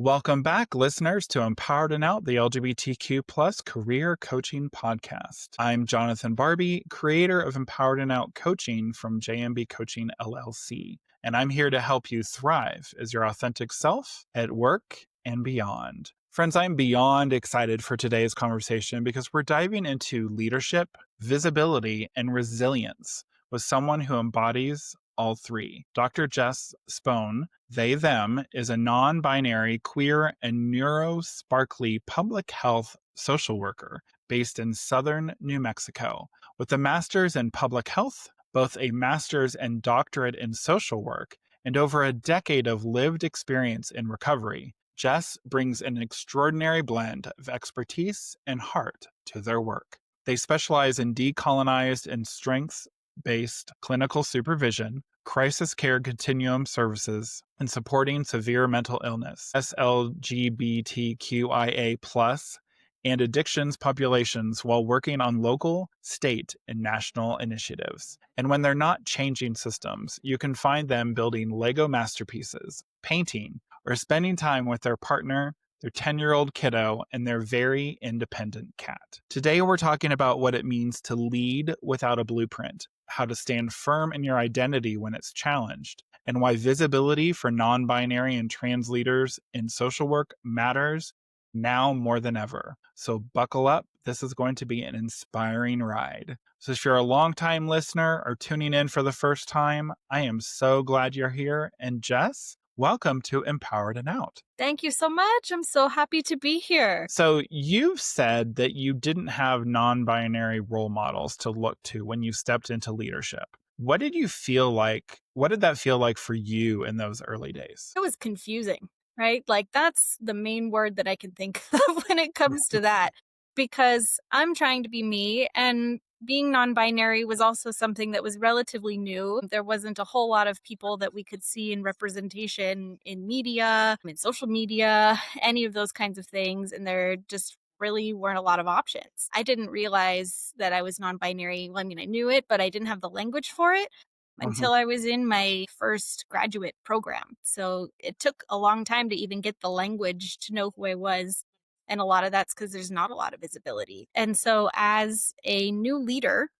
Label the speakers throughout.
Speaker 1: Welcome back, listeners, to Empowered and Out, the LGBTQ plus career coaching podcast. I'm Jonathan Barbe, creator of Empowered and Out Coaching from JMB Coaching LLC, and I'm here to help you thrive as your authentic self at work and beyond. Friends, I'm beyond excited for today's conversation because we're diving into leadership, visibility, and resilience with someone who embodies all three. Dr. Jess Spohn, they, them, is a non-binary, queer, and neurosparkly public health social worker based in southern New Mexico. With a master's in public health, both a master's and doctorate in social work, and over a decade of lived experience in recovery, Jess brings an extraordinary blend of expertise and heart to their work. They specialize in decolonized and strengths-based clinical supervision, crisis care continuum services, and supporting severe mental illness, SLGBTQIA+, and addictions populations while working on local, state, and national initiatives. And when they're not changing systems, you can find them building Lego masterpieces, painting, or spending time with their partner, their 10-year-old kiddo, and their very independent cat. Today, we're talking about what it means to lead without a blueprint, how to stand firm in your identity when it's challenged, and why visibility for non-binary and trans leaders in social work matters now more than ever. So buckle up. This is going to be an inspiring ride. So if you're a longtime listener or tuning in for the first time, I am so glad you're here. And Jess, welcome to Empowered and Out.
Speaker 2: Thank you so much. I'm so happy to be here.
Speaker 1: So you've said that you didn't have non-binary role models to look to when you stepped into leadership. What did you feel like? What did that feel like for you in those early days?
Speaker 2: It was confusing, right? Like that's the main word that I can think of when it comes to that, because I'm trying to be me, and being non-binary was also something that was relatively new. There wasn't a whole lot of people that we could see in representation in media, in social media, any of those kinds of things. And there just really weren't a lot of options. I didn't realize that I was non-binary. Well, I mean, I knew it, but I didn't have the language for it until I was in my first graduate program. So it took a long time to even get the language to know who I was. And a lot of that's because there's not a lot of visibility. And so as a new leader,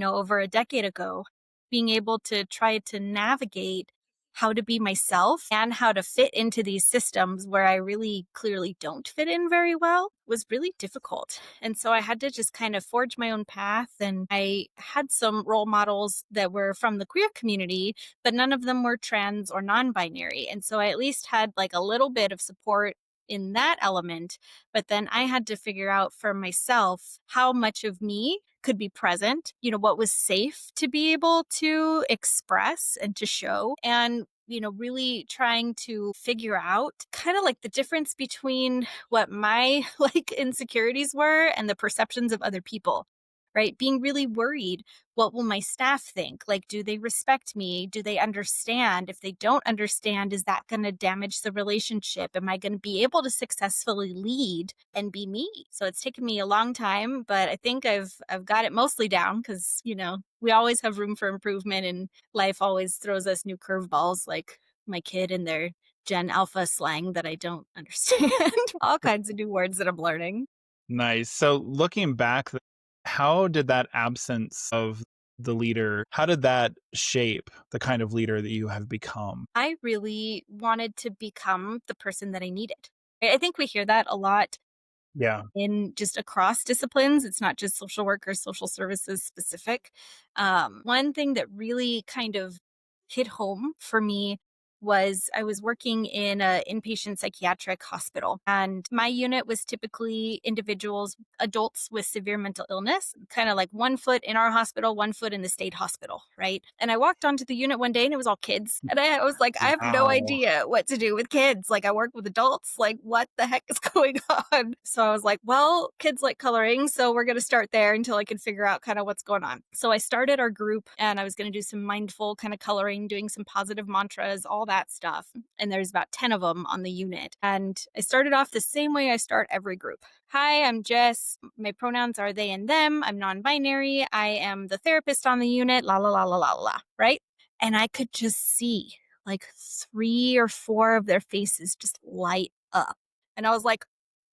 Speaker 2: over a decade ago, being able to try to navigate how to be myself and how to fit into these systems where I really clearly don't fit in very well was really difficult. And so I had to just kind of forge my own path. And I had some role models that were from the queer community, but none of them were trans or non-binary. And so I at least had like a little bit of support in that element. But then I had to figure out for myself how much of me could be present, what was safe to be able to express and to show, and really trying to figure out kind of like the difference between what my like insecurities were and the perceptions of other people. Right? Being really worried, what will my staff think? Like, do they respect me? Do they understand? If they don't understand, is that going to damage the relationship? Am I going to be able to successfully lead and be me? So it's taken me a long time, but I think I've got it mostly down because, we always have room for improvement, and life always throws us new curveballs, like my kid and their Gen Alpha slang that I don't understand. All kinds of new words that I'm learning.
Speaker 1: Nice. So looking back, how did that absence of the leader, how did that shape the kind of leader that you have become?
Speaker 2: I really wanted to become the person that I needed. I think we hear that a lot
Speaker 1: Yeah.
Speaker 2: in just across disciplines. It's not just social work or social services specific. One thing that really kind of hit home for me was I was working in an inpatient psychiatric hospital, and my unit was typically individuals, adults with severe mental illness, kind of like 1 foot in our hospital, 1 foot in the state hospital, right? And I walked onto the unit one day and it was all kids. And I was like, I have no
Speaker 1: Wow.
Speaker 2: idea what to do with kids. Like, I work with adults. Like, what the heck is going on? So I was like, well, kids like coloring, so we're going to start there until I can figure out kind of what's going on. So I started our group, and I was going to do some mindful kind of coloring, doing some positive mantras, all that stuff. And there's about 10 of them on the unit. And I started off the same way I start every group. Hi, I'm Jess. My pronouns are they and them. I'm non-binary. I am the therapist on the unit, la, la, la, la, la, la, right? And I could just see like 3 or 4 of their faces just light up. And I was like,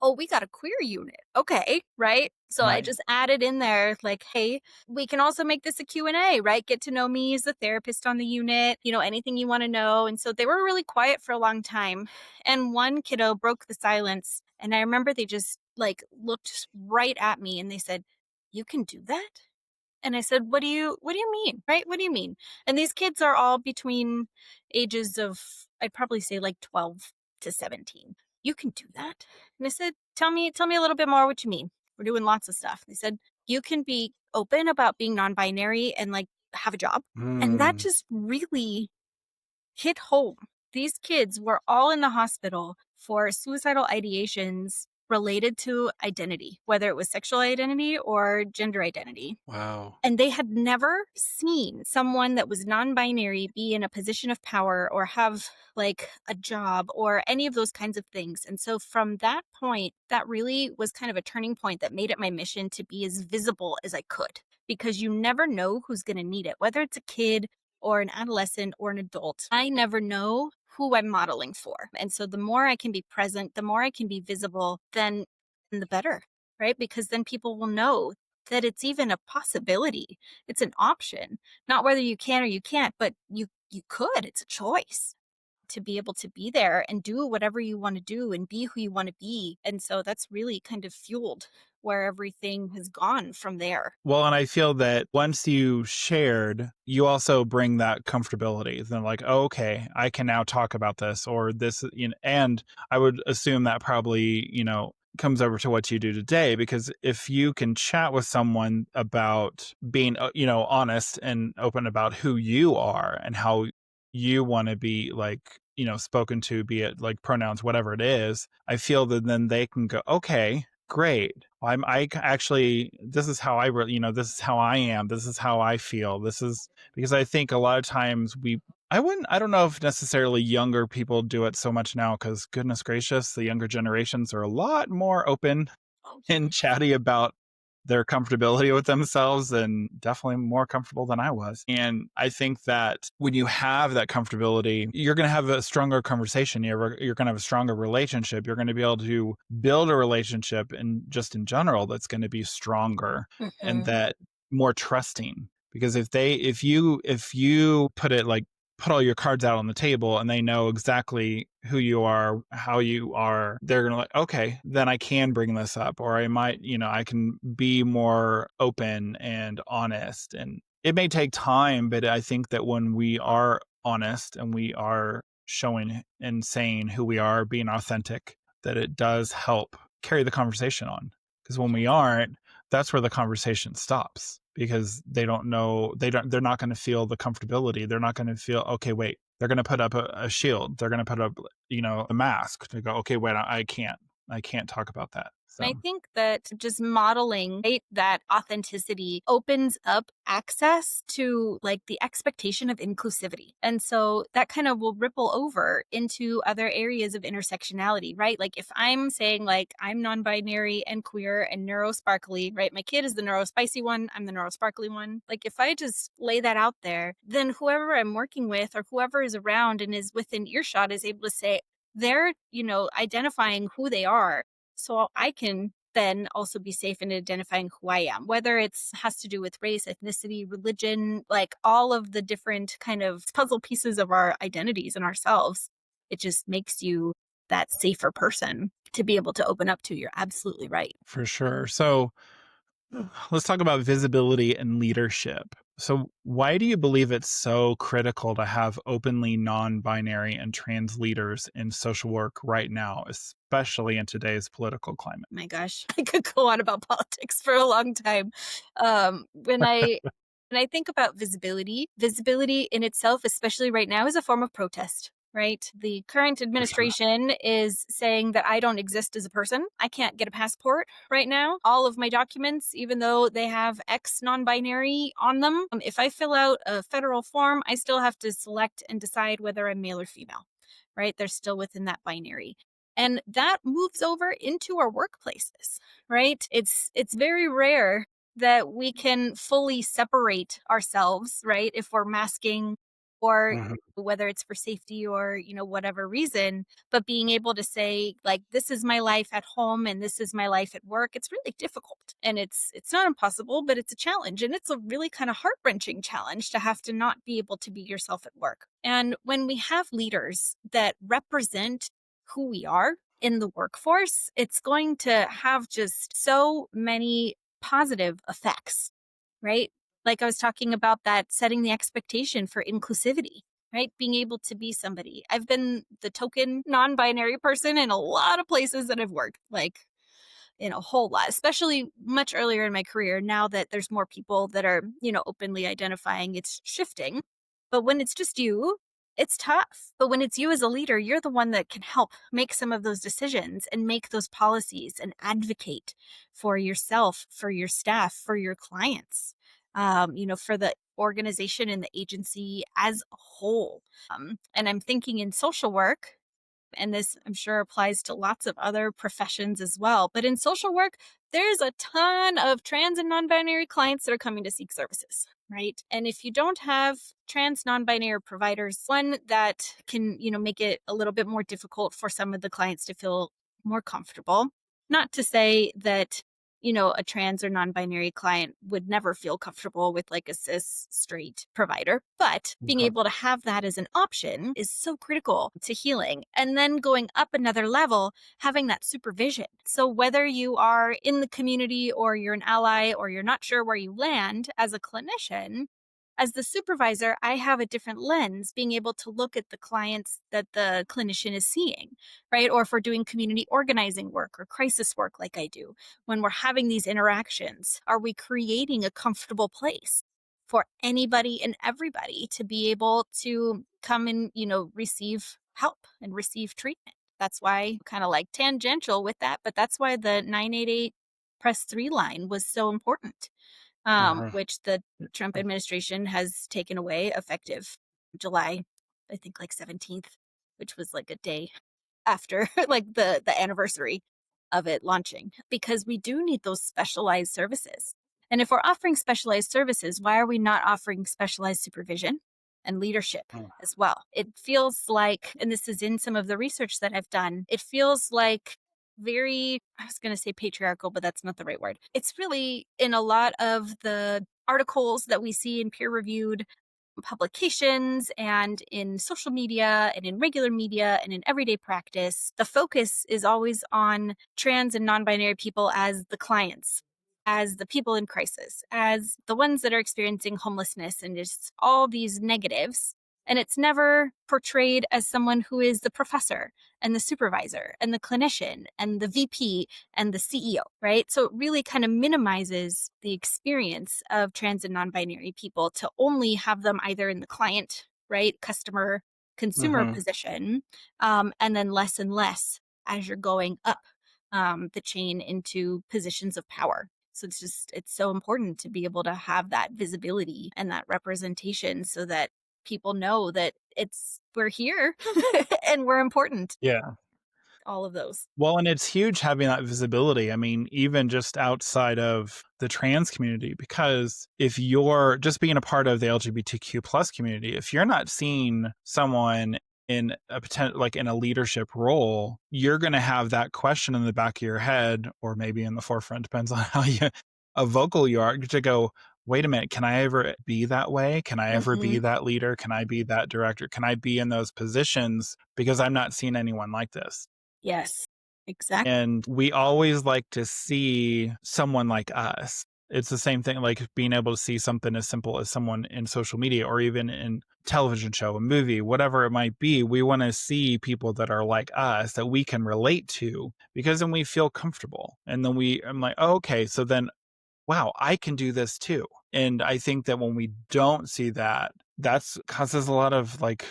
Speaker 2: oh, we got a queer unit. Okay, right? So I
Speaker 1: Right.
Speaker 2: just added in there like, hey, we can also make this a Q&A, right? Get to know me as the therapist on the unit, anything you want to know. And so they were really quiet for a long time. And one kiddo broke the silence. And I remember they just like looked right at me and they said, you can do that? And I said, what do you mean? Right? What do you mean? And these kids are all between ages of, I'd probably say like 12 to 17. You can do that? And I said, tell me a little bit more what you mean. We're doing lots of stuff. They said, you can be open about being non-binary and like have a job. And that
Speaker 1: Mm,
Speaker 2: just really hit home. These kids were all in the hospital for suicidal ideations related to identity, whether it was sexual identity or gender identity.
Speaker 1: wow.
Speaker 2: And they had never seen someone that was non binary be in a position of power or have like a job or any of those kinds of things. And so from that point, that really was kind of a turning point that made it my mission to be as visible as I could, because you never know who's going to need it, whether it's a kid or an adolescent or an adult. I never know who I'm modeling for. And so the more I can be present, the more I can be visible, then the better, right? Because then people will know that it's even a possibility. It's an option, not whether you can or you can't, but you could. It's a choice to be able to be there and do whatever you want to do and be who you want to be. And so that's really kind of fueled where everything has gone from there.
Speaker 1: Well, and I feel that once you shared, you also bring that comfortability. Then, like, oh, okay, I can now talk about this or this, and I would assume that probably, comes over to what you do today, because if you can chat with someone about being, honest and open about who you are and how you want to be, like, spoken to, be it like pronouns, whatever it is, I feel that then they can go, okay, great. Actually, this is how this is how I am. This is how I feel. This is because I think a lot of times I don't know if necessarily younger people do it so much now, because goodness gracious, the younger generations are a lot more open
Speaker 2: Oh,
Speaker 1: and chatty about their comfortability with themselves, and definitely more comfortable than I was. And I think that when you have that comfortability, you're going to have a stronger conversation. You're going to have a stronger relationship. You're going to be able to build a relationship, and just in general, that's going to be stronger and
Speaker 2: hmm
Speaker 1: that more trusting. Because if you put all your cards out on the table and they know exactly who you are, how you are, they're going to like, okay, then I can bring this up, or I might, I can be more open and honest. And it may take time, but I think that when we are honest and we are showing and saying who we are, being authentic, that it does help carry the conversation on. Because when we aren't, that's where the conversation stops, because they don't know, they're not going to feel the comfortability. They're not going to feel, okay, wait, they're going to put up a shield. They're going to put up, a mask to go, okay, wait, I can't talk about that.
Speaker 2: And
Speaker 1: So
Speaker 2: I think that just modeling, right, that authenticity opens up access to like the expectation of inclusivity. And so that kind of will ripple over into other areas of intersectionality, right? Like if I'm saying like I'm non-binary and queer and neurosparkly, right? My kid is the neurospicy one, I'm the neurosparkly one. Like if I just lay that out there, then whoever I'm working with or whoever is around and is within earshot is able to say, they're, identifying who they are, so I can then also be safe in identifying who I am, whether it's has to do with race, ethnicity, religion, like all of the different kind of puzzle pieces of our identities and ourselves. It just makes you that safer person to be able to open up to. You're absolutely right.
Speaker 1: for sure. So let's talk about visibility and leadership. So, why do you believe it's so critical to have openly non binary and trans leaders in social work right now, especially in today's political climate?
Speaker 2: My gosh, I could go on about politics for a long time. When I think about visibility, visibility in itself, especially right now, is a form of protest, right? The current
Speaker 1: For sure.
Speaker 2: administration is saying that I don't exist as a person. I can't get a passport right now. All of my documents, even though they have X non binary on them, if I fill out a federal form, I still have to select and decide whether I'm male or female, right? They're still within that binary. And that moves over into our workplaces, right? It's very rare that we can fully separate ourselves, right? If we're masking or
Speaker 1: Mhm.
Speaker 2: whether it's for safety or, whatever reason, but being able to say, like, this is my life at home and this is my life at work, it's really difficult. And it's not impossible, but it's a challenge. And it's a really kind of heart-wrenching challenge to have to not be able to be yourself at work. And when we have leaders that represent who we are in the workforce, it's going to have just so many positive effects, right? Like I was talking about that, setting the expectation for inclusivity, right? Being able to be somebody. I've been the token non binary person in a lot of places that I've worked, like in a whole lot, especially much earlier in my career. Now that there's more people that are, openly identifying, it's shifting. But when it's just you, it's tough. But when it's you as a leader, you're the one that can help make some of those decisions and make those policies and advocate for yourself, for your staff, for your clients, for the organization and the agency as a whole. And I'm thinking in social work, and this I'm sure applies to lots of other professions as well. But in social work, there's a ton of trans and non binary clients that are coming to seek services, right? And if you don't have trans non binary providers, one that can, make it a little bit more difficult for some of the clients to feel more comfortable. Not to say that a trans or non-binary client would never feel comfortable with like a cis straight provider, but being
Speaker 1: Okay.
Speaker 2: able to have that as an option is so critical to healing. And then going up another level, having that supervision. So whether you are in the community or you're an ally or you're not sure where you land as a clinician, as the supervisor, I have a different lens, being able to look at the clients that the clinician is seeing, right? Or if we're doing community organizing work or crisis work like I do, when we're having these interactions, are we creating a comfortable place for anybody and everybody to be able to come and, receive help and receive treatment? That's why, kind of like tangential with that, but that's why the 988 press 3 line was so important,
Speaker 1: Uh-huh.
Speaker 2: which the Trump administration has taken away effective July, I think like 17th, which was like a day after like the anniversary of it launching, because we do need those specialized services. And if we're offering specialized services, why are we not offering specialized supervision and leadership
Speaker 1: Mm.
Speaker 2: as well? It feels like, and this is in some of the research that I've done, it feels like very, I was going to say patriarchal, but that's not the right word. It's really in a lot of the articles that we see in peer reviewed publications and in social media and in regular media and in everyday practice, the focus is always on trans and non-binary people as the clients, as the people in crisis, as the ones that are experiencing homelessness and just all these negatives. And it's never portrayed as someone who is the professor and the supervisor and the clinician and the VP and the CEO, right? So it really kind of minimizes the experience of trans and non-binary people to only have them either in the client, right, customer, consumer
Speaker 1: Mhm.
Speaker 2: position, and then less and less as you're going up the chain into positions of power. So it's so important to be able to have that visibility and that representation so that people know that we're here and we're important.
Speaker 1: Yeah.
Speaker 2: All of those.
Speaker 1: Well, and it's huge having that visibility. I mean, even just outside of the trans community, because if you're just being a part of the LGBTQ plus community, if you're not seeing someone in a potential, like in a leadership role, you're going to have that question in the back of your head, or maybe in the forefront, depends on how vocal you are, to go, wait a minute, can I ever be that way? Can I ever be
Speaker 2: Mhm.
Speaker 1: that leader? Can I be that director? Can I be in those positions? Because I'm not seeing anyone like this.
Speaker 2: Yes, exactly.
Speaker 1: And we always like to see someone like us. It's the same thing, like being able to see something as simple as someone in social media or even in television show, a movie, whatever it might be. We want to see people that are like us that we can relate to, because then we feel comfortable. And then I'm like, oh, okay, so then, wow, I can do this too. And I think that when we don't see that, that's causes a lot of like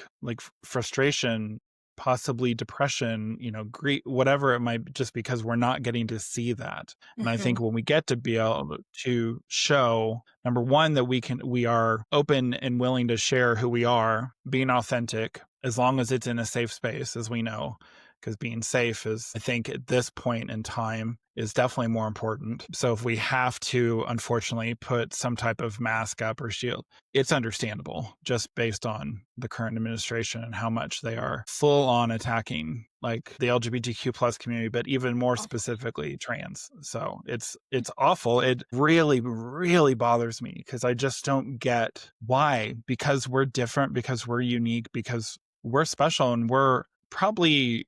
Speaker 1: frustration, possibly depression, grief, whatever it might be, just because we're not getting to see that. And I
Speaker 2: Mhm.
Speaker 1: think when we get to be able to show, number one, that we are open and willing to share who we are, being authentic, as long as it's in a safe space, as we know, because being safe is, I think, at this point in time, is definitely more important. So if we have to, unfortunately, put some type of mask up or shield, it's understandable just based on the current administration and how much they are full on attacking like the LGBTQ plus community, but even more
Speaker 2: Awful.
Speaker 1: specifically trans. So it's awful. It really, really bothers me because I just don't get why. Because we're different, because we're unique, because we're special, and we're probably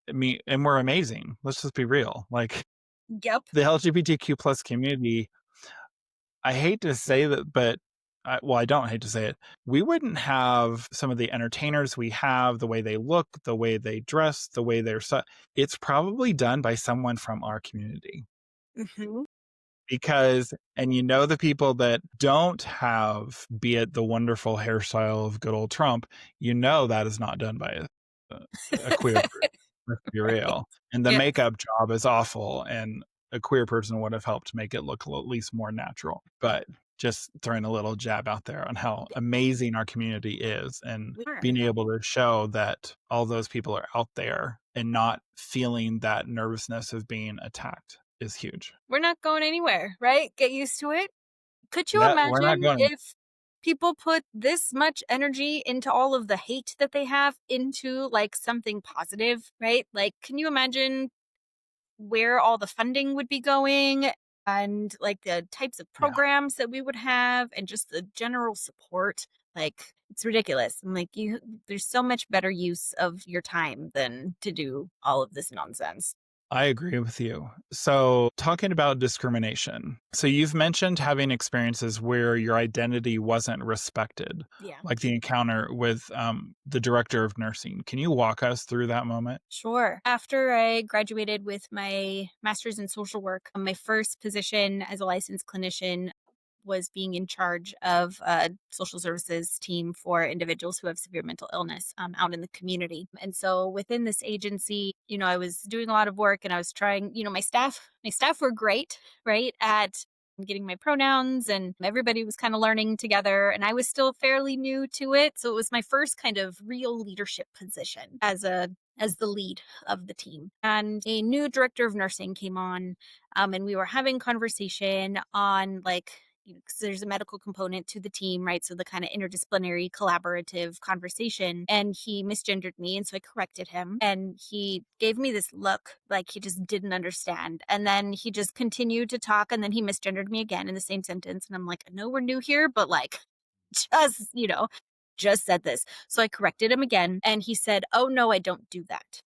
Speaker 1: and we're amazing. Let's just be real. Like
Speaker 2: Yep.
Speaker 1: the LGBTQ plus community, I hate to say that, but I don't hate to say it. We wouldn't have some of the entertainers we have, the way they look, the way they dress, the way they're it's probably done by someone from our community.
Speaker 2: Hmm.
Speaker 1: Because, and the people that don't have, be it the wonderful hairstyle of good old Trump, that is not done by a queer person. Let's be
Speaker 2: Right.
Speaker 1: real. And the
Speaker 2: Yeah.
Speaker 1: makeup job is awful, and a queer person would have helped make it look at least more natural. But just throwing a little jab out there on how amazing our community is, and
Speaker 2: We are.
Speaker 1: being able to show that all those people are out there and not feeling that nervousness of being attacked is huge.
Speaker 2: We're not going anywhere, right? Get used to it. Could you
Speaker 1: Yeah, we're not
Speaker 2: imagine
Speaker 1: going.
Speaker 2: if people put this much energy into all of the hate that they have into like something positive, right? Like, can you imagine where all the funding would be going and like the types of
Speaker 1: Yeah.
Speaker 2: programs that we would have and just the general support? Like, it's ridiculous. I'm like, there's so much better use of your time than to do all of this nonsense.
Speaker 1: I agree with you. So, talking about discrimination. So, you've mentioned having experiences where your identity wasn't respected,
Speaker 2: Yeah.
Speaker 1: like the encounter with the director of nursing. Can you walk us through that moment?
Speaker 2: Sure. After I graduated with my master's in social work, my first position as a licensed clinician was being in charge of a social services team for individuals who have severe mental illness out in the community. And so within this agency, I was doing a lot of work and I was trying, my staff were great, right, at getting my pronouns, and everybody was kind of learning together, and I was still fairly new to it. So it was my first kind of real leadership position as the lead of the team. And a new director of nursing came on, and we were having conversation on like, because there's a medical component to the team, right? So the kind of interdisciplinary collaborative conversation. And he misgendered me. And so I corrected him. And he gave me this look like he just didn't understand. And then he just continued to talk. And then he misgendered me again in the same sentence. And I'm like, I know we're new here, but like, just, just said this. So I corrected him again. And he said, "Oh, no, I don't do that."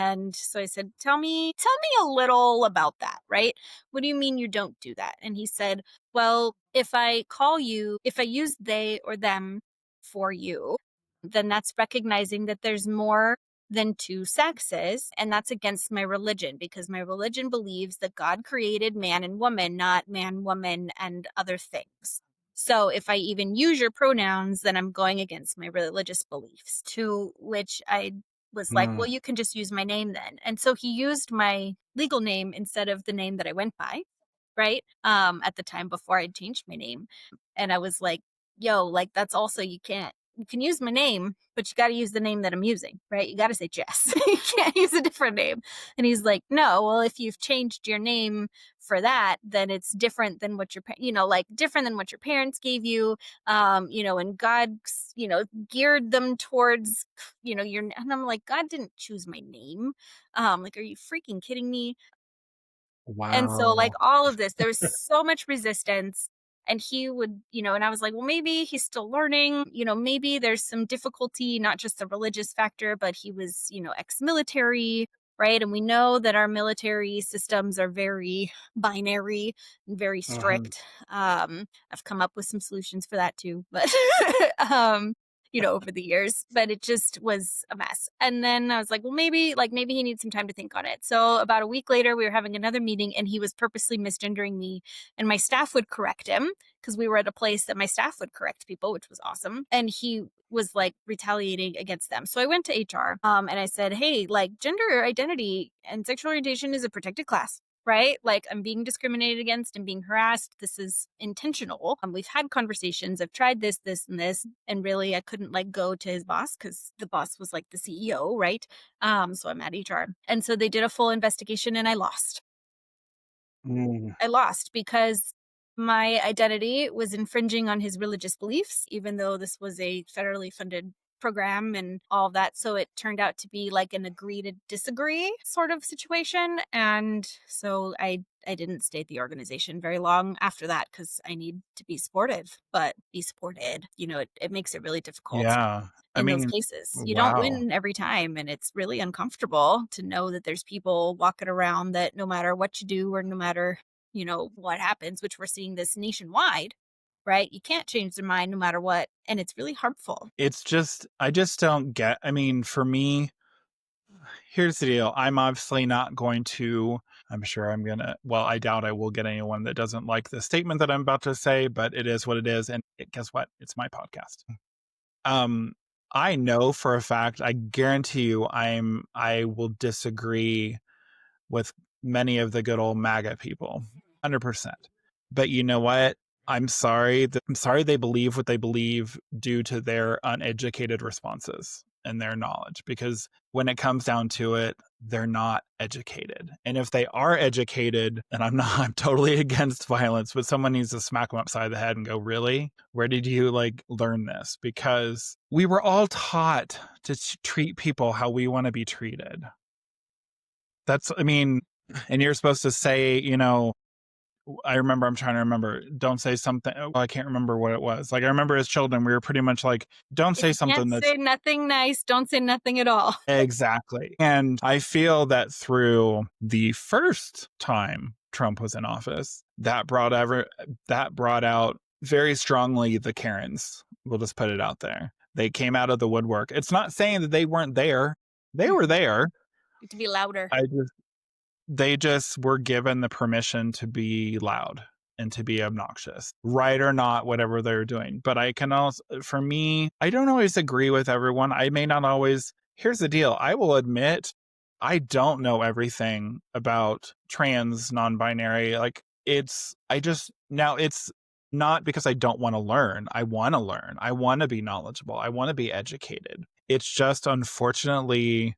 Speaker 2: And so I said, tell me a little about that, right? What do you mean you don't do that? And he said, well, if I use they or them for you, then that's recognizing that there's more than two sexes. And that's against my religion because my religion believes that God created man and woman, not man, woman, and other things. So if I even use your pronouns, then I'm going against my religious beliefs, to which I was like,
Speaker 1: Mm.
Speaker 2: well, you can just use my name then. And so he used my legal name instead of the name that I went by, right? At the time before I changed my name. And I was like, yo, like that's also, you can use my name, but you got to use the name that I'm using, right? You got to say Jess. You can't use a different name. And he's like, no, well, if you've changed your name for that, then it's different than what like different than what your parents gave you. And God, geared them towards, and I'm like, God didn't choose my name. Like, are you freaking kidding me? And so, like,
Speaker 1: Wow.
Speaker 2: all of this, there was so much resistance. And he would, and I was like, well, maybe he's still learning, maybe there's some difficulty, not just the religious factor, but he was, ex military, right? And we know that our military systems are very binary and very
Speaker 1: Mhm.
Speaker 2: strict. I've come up with some solutions for that too, but, over the years, but it just was a mess. And then I was like, well, maybe he needs some time to think on it. So about a week later, we were having another meeting and he was purposely misgendering me, and my staff would correct him because we were at a place that my staff would correct people, which was awesome. And he was like retaliating against them. So I went to HR, and I said, hey, like gender identity and sexual orientation is a protected class. Right? Like I'm being discriminated against and being harassed. This is intentional. We've had conversations. I've tried this, this, and this. And really I couldn't like go to his boss because the boss was like the CEO, right? So I'm at HR. And so they did a full investigation and I lost.
Speaker 1: Mm.
Speaker 2: I lost because my identity was infringing on his religious beliefs, even though this was a federally funded program and all of that. So it turned out to be like an agree to disagree sort of situation. And so I didn't stay at the organization very long after that because I need to be supportive, but be supported. It makes it really difficult
Speaker 1: Yeah. I
Speaker 2: in those
Speaker 1: mean,
Speaker 2: cases. You don't
Speaker 1: wow.
Speaker 2: win every time, and it's really uncomfortable to know that there's people walking around that no matter what you do or no matter, what happens, which we're seeing this nationwide, right? You can't change their mind no matter what, and it's really harmful.
Speaker 1: It's just, I just don't get, I mean, for me, here's the deal. I'm obviously not going to, I'm sure I'm going to, well, I doubt I will get anyone that doesn't like the statement that I'm about to say, but it is what it is. And guess what? It's my podcast. Um, I know for a fact, I guarantee you, I will disagree with many of the good old MAGA people, 100%. But you know what? I'm sorry they believe what they believe due to their uneducated responses and their knowledge, because when it comes down to it, they're not educated. And if they are educated, and I'm totally against violence, but someone needs to smack them upside the head and go, really? Where did you learn this? Because we were all taught to treat people how we want to be treated. I mean, and you're supposed to say, I'm trying to remember, don't say something. Oh, I can't remember what it was. I remember as children, we were pretty much like, don't
Speaker 2: If
Speaker 1: say
Speaker 2: you can't
Speaker 1: something that's
Speaker 2: say nothing nice, don't say nothing at all.
Speaker 1: exactly. And I feel that through the first time Trump was in office, that brought out very strongly the Karens. We'll just put it out there. They came out of the woodwork. It's not saying that they weren't there. They were there.
Speaker 2: To be louder.
Speaker 1: They just were given the permission to be loud and to be obnoxious, right or not, whatever they're doing. But I can also, for me, I don't always agree with everyone. I may not always. Here's the deal. I will admit, I don't know everything about trans, non-binary. Now it's not because I don't want to learn. I want to learn. I want to be knowledgeable. I want to be educated. It's just unfortunately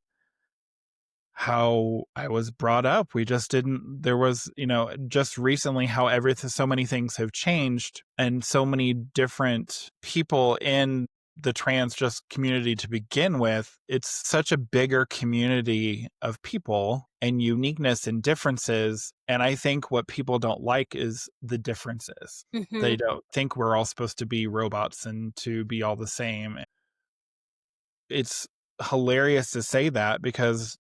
Speaker 1: how I was brought up. We just didn't, there was, just recently how so many things have changed and so many different people in the trans just community to begin with. It's such a bigger community of people and uniqueness and differences. And I think what people don't like is the differences.
Speaker 2: Hmm.
Speaker 1: They don't think we're all supposed to be robots and to be all the same. It's hilarious to say that because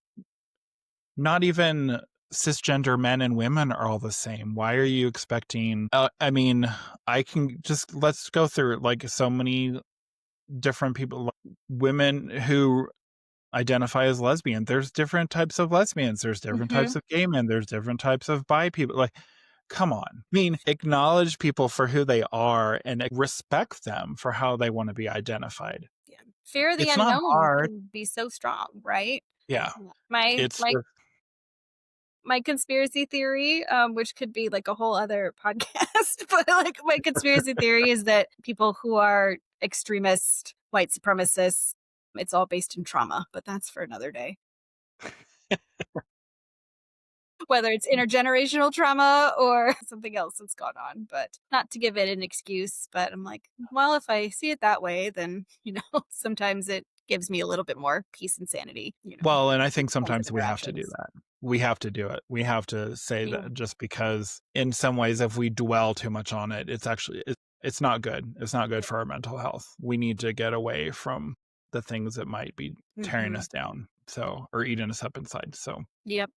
Speaker 1: not even cisgender men and women are all the same. Why are you expecting? I mean, let's go through so many different people, women who identify as lesbian. There's different types of lesbians. There's different
Speaker 2: Hmm.
Speaker 1: types of gay men. There's different types of bi people. Come on. I mean, acknowledge people for who they are and respect them for how they want to be identified.
Speaker 2: Yeah. Fear of the
Speaker 1: It's not
Speaker 2: unknown
Speaker 1: hard.
Speaker 2: can be so strong, right?
Speaker 1: Yeah.
Speaker 2: Yeah. My
Speaker 1: It's
Speaker 2: my
Speaker 1: just,
Speaker 2: my conspiracy theory, which could be like a whole other podcast, but like my conspiracy theory is that people who are extremist white supremacists, it's all based in trauma, but that's for another day. Whether it's intergenerational trauma or something else that's gone on, but not to give it an excuse. But I'm like, well, if I see it that way, then, sometimes it gives me a little bit more peace and sanity,
Speaker 1: well, and I think
Speaker 2: kinds of
Speaker 1: sometimes we have to do
Speaker 2: interactions.
Speaker 1: that. We have to do it. We have to say
Speaker 2: Yeah.
Speaker 1: that just because in some ways, if we dwell too much on it, it's not good. It's not good for our mental health. We need to get away from the things that might be tearing
Speaker 2: Hmm.
Speaker 1: us down. So, or eating us up inside.
Speaker 2: Yep.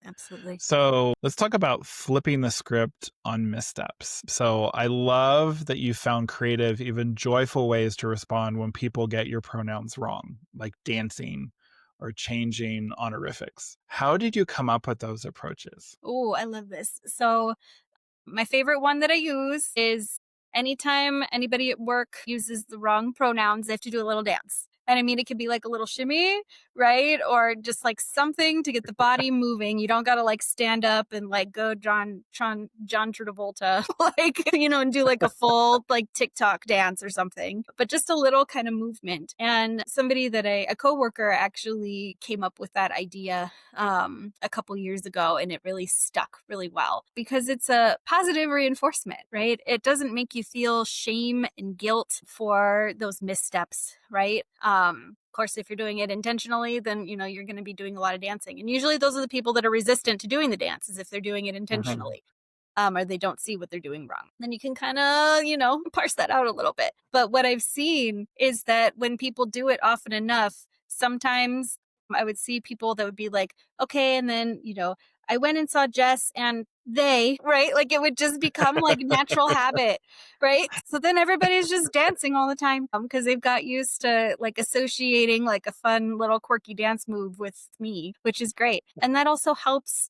Speaker 2: Absolutely.
Speaker 1: So let's talk about flipping the script on missteps. So I love that you found creative, even joyful ways to respond when people get your pronouns wrong, like dancing or changing honorifics. How did you come up with those approaches?
Speaker 2: Oh, I love this. So my favorite one that I use is anytime anybody at work uses the wrong pronouns, they have to do a little dance. And I mean, it could be like a little shimmy, right? Or just like something to get the body moving. You don't got to like stand up and like go John Travolta, like, and do like a full like TikTok dance or something, but just a little kind of movement. And somebody that a coworker actually came up with that idea a couple years ago, and it really stuck really well because it's a positive reinforcement, right? It doesn't make you feel shame and guilt for those missteps, right? Of course, if you're doing it intentionally, then you're going to be doing a lot of dancing, and usually those are the people that are resistant to doing the dances if they're doing it intentionally. Or they don't see what they're doing wrong. Then you can kind of, parse that out a little bit. But what I've seen is that when people do it often enough, sometimes I would see people that would be like, okay, and then, I went and saw Jess and they, right? Like it would just become like natural habit, right? So then everybody's just dancing all the time because they've got used to like associating like a fun little quirky dance move with me, which is great. And that also helps,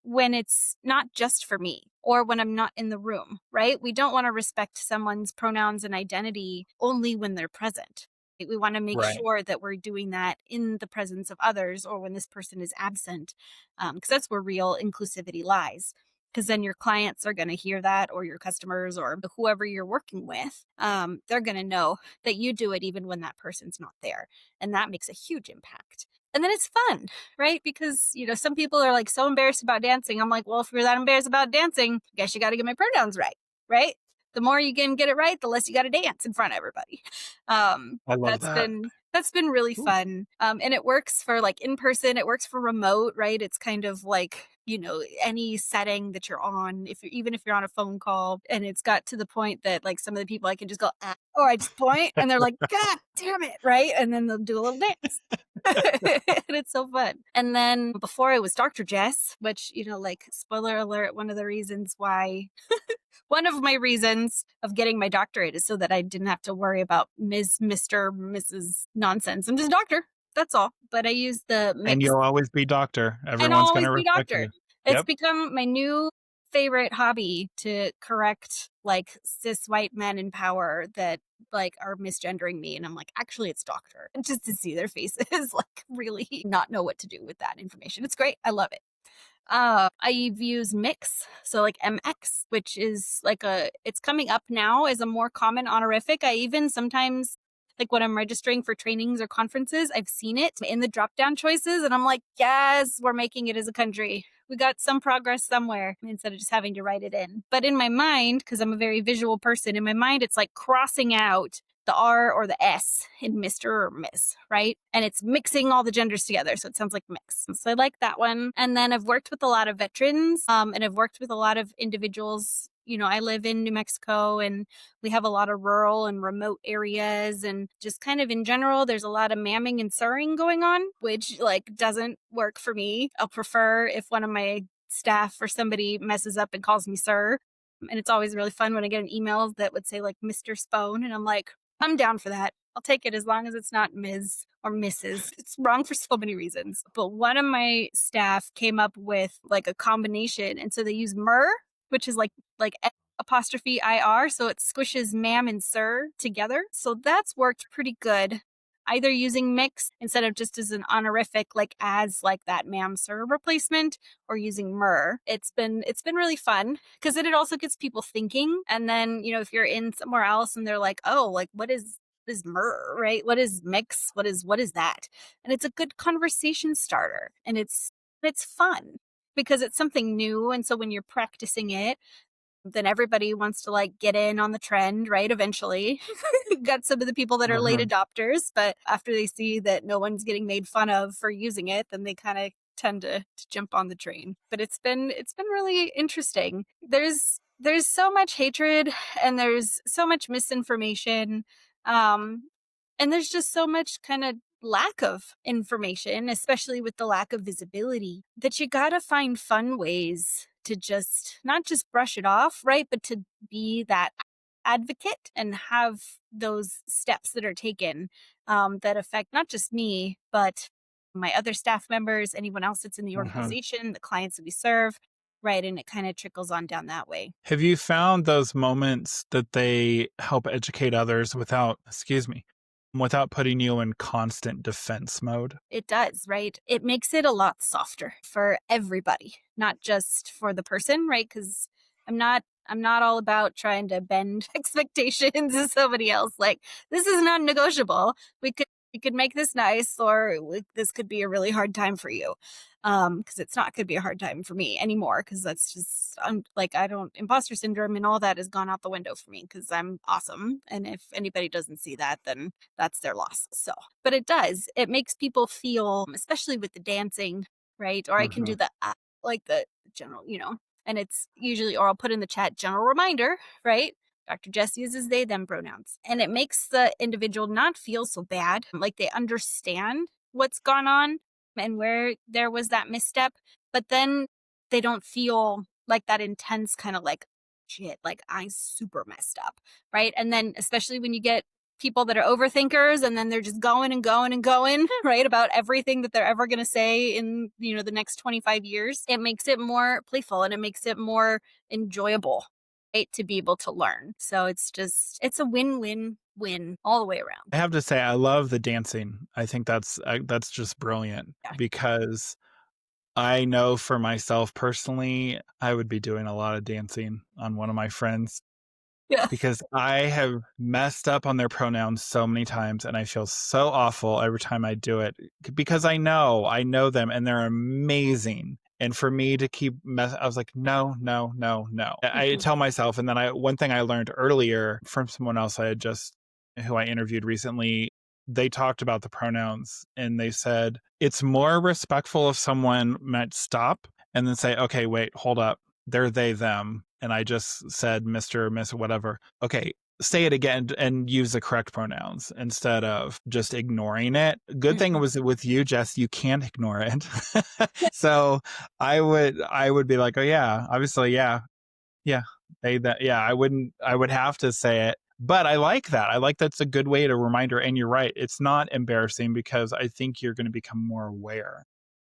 Speaker 2: when it's not just for me or when I'm not in the room, right? We don't want to respect someone's pronouns and identity only when they're present. We want to make
Speaker 1: Right.
Speaker 2: sure that we're doing that in the presence of others or when this person is absent, because that's where real inclusivity lies. Because then your clients are going to hear that, or your customers, or whoever you're working with, they're going to know that you do it even when that person's not there. And that makes a huge impact. And then it's fun, right? Because, some people are like so embarrassed about dancing. I'm like, well, if you're that embarrassed about dancing, I guess you got to get my pronouns right, right? The more you can get it right, the less you got to dance in front of everybody.
Speaker 1: I love
Speaker 2: That's
Speaker 1: that.
Speaker 2: been really
Speaker 1: Ooh.
Speaker 2: fun. And it works for like in person, it works for remote, right? It's kind of like, any setting that you're on, even if you're on a phone call, and it's got to the point that like some of the people I can just go, ah, or I just point and they're like, God damn it, right? And then they'll do a little dance. And it's so fun. And then before I was Dr. Jess, which, like spoiler alert, one of my reasons of getting my doctorate is so that I didn't have to worry about Ms., Mr., Mrs. nonsense. I'm just a doctor. That's all. But I use the
Speaker 1: And
Speaker 2: mix
Speaker 1: you'll always be doctor.
Speaker 2: and I'll
Speaker 1: Everyone's going
Speaker 2: always
Speaker 1: to
Speaker 2: be
Speaker 1: respect
Speaker 2: doctor.
Speaker 1: you.
Speaker 2: It's
Speaker 1: Yep.
Speaker 2: become my new favorite hobby to correct like cis white men in power that like are misgendering me. And I'm like, actually, it's doctor. And just to see their faces like really not know what to do with that information. It's great. I love it. I've used Mix, so like MX, which is like it's coming up now as a more common honorific. I even sometimes, like when I'm registering for trainings or conferences, I've seen it in the drop down choices, and I'm like, yes, we're making it as a country. We got some progress somewhere instead of just having to write it in. But in my mind, because I'm a very visual person, in my mind, it's like crossing out the R or the S in Mr. or Miss, right? And it's mixing all the genders together. So it sounds like mix. So I like that one. And then I've worked with a lot of veterans and I've worked with a lot of individuals. I live in New Mexico and we have a lot of rural and remote areas, and just kind of in general, there's a lot of mamming and sirring going on, which like doesn't work for me. I'll prefer if one of my staff or somebody messes up and calls me sir. And it's always really fun when I get an email that would say like Mr. Spohn, and I'm like, I'm down for that. I'll take it as long as it's not Ms. or Mrs. It's wrong for so many reasons. But one of my staff came up with like a combination. And so they use mer, which is like apostrophe IR. So it squishes ma'am and sir together. So that's worked pretty good. Either using mix instead of just as an honorific, like as like that ma'am sir replacement, or using mer. It's been really fun because then it also gets people thinking. And then, if you're in somewhere else and they're like, oh, like what is mer, right? What is mix? What is that? And it's a good conversation starter, and it's fun because it's something new. And so when you're practicing it, then everybody wants to like get in on the trend, right? Eventually. Got some of the people that are late
Speaker 1: Mhm.
Speaker 2: adopters, but after they see that no one's getting made fun of for using it, then they kind of tend to jump on the train. But it's been really interesting. There's so much hatred and there's so much misinformation. Um, and there's just so much kind of lack of information, especially with the lack of visibility, that you got to find fun ways to just not just brush it off, right? But to be that advocate and have those steps that are taken that affect not just me, but my other staff members, anyone else that's in the
Speaker 1: Mhm.
Speaker 2: organization, the clients that we serve, right? And it kind of trickles on down that way.
Speaker 1: Have you found those moments that they help educate others without, excuse me, without putting you in constant defense mode.
Speaker 2: It does, right? It makes it a lot softer for everybody, not just for the person, right? Because I'm not all about trying to bend expectations of somebody else. Like, this is non-negotiable. We could make this nice, or this could be a really hard time for you. Because it's not going to be a hard time for me anymore. Because that's just, I'm like, I don't, imposter syndrome and all that has gone out the window for me because I'm awesome. And if anybody doesn't see that, then that's their loss. So, but it does. It makes people feel, especially with the dancing, right? Or I can do
Speaker 1: Mhm.
Speaker 2: the like the general, and it's usually, or I'll put in the chat, general reminder, right? Dr. Jess uses they, them pronouns. And it makes the individual not feel so bad. Like they understand what's gone on and where there was that misstep. But then they don't feel like that intense kind of like, shit, like I super messed up. Right. And then, especially when you get people that are overthinkers and then they're just going and going and going, right, about everything that they're ever going to say in, the next 25 years, it makes it more playful and it makes it more enjoyable, right, to be able to learn. So it's a win-win-win all the way around.
Speaker 1: I have to say, I love the dancing. I think that's just brilliant
Speaker 2: Yeah.
Speaker 1: because I know for myself personally, I would be doing a lot of dancing on one of my friends
Speaker 2: Yeah.
Speaker 1: because I have messed up on their pronouns so many times and I feel so awful every time I do it because I know them and they're amazing. And for me to keep I was like, no, no, no, no. I
Speaker 2: Mhm.
Speaker 1: tell myself, and then one thing I learned earlier from someone else who I interviewed recently, they talked about the pronouns and they said it's more respectful if someone might stop and then say, okay, wait, hold up. They're they, them. And I just said Mr. Miss, whatever. Okay, say it again and use the correct pronouns instead of just ignoring it. Good thing
Speaker 2: Mhm.
Speaker 1: was with you, Jess, you can't ignore it. So I would be like, oh yeah, obviously, yeah, yeah, they that yeah, I would have to say it. But I like that. I like that's a good way to reminder. And you're right, it's not embarrassing because I think you're going to become more aware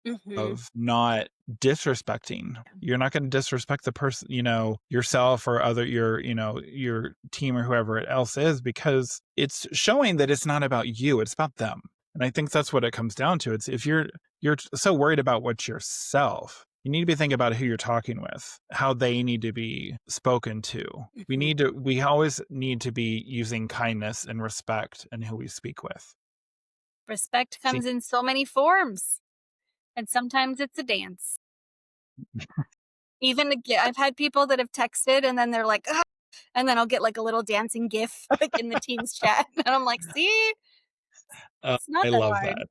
Speaker 2: Mhm.
Speaker 1: of not disrespecting. You're not going to disrespect the person, yourself or your team or whoever else is because it's showing that it's not about you, it's about them. And I think that's what it comes down to. It's if you're so worried about what yourself, you need to be thinking about who you're talking with, how they need to be spoken to.
Speaker 2: Mhm.
Speaker 1: We always need to be using kindness and respect in who we speak with.
Speaker 2: Respect
Speaker 1: See,
Speaker 2: comes in so many forms, and sometimes it's a dance. Even I've had people that have texted and then they're like, "Ah," and then I'll get like a little dancing gif like in the team's chat, and I'm like, "See, it's not
Speaker 1: I
Speaker 2: that
Speaker 1: love
Speaker 2: hard."
Speaker 1: that.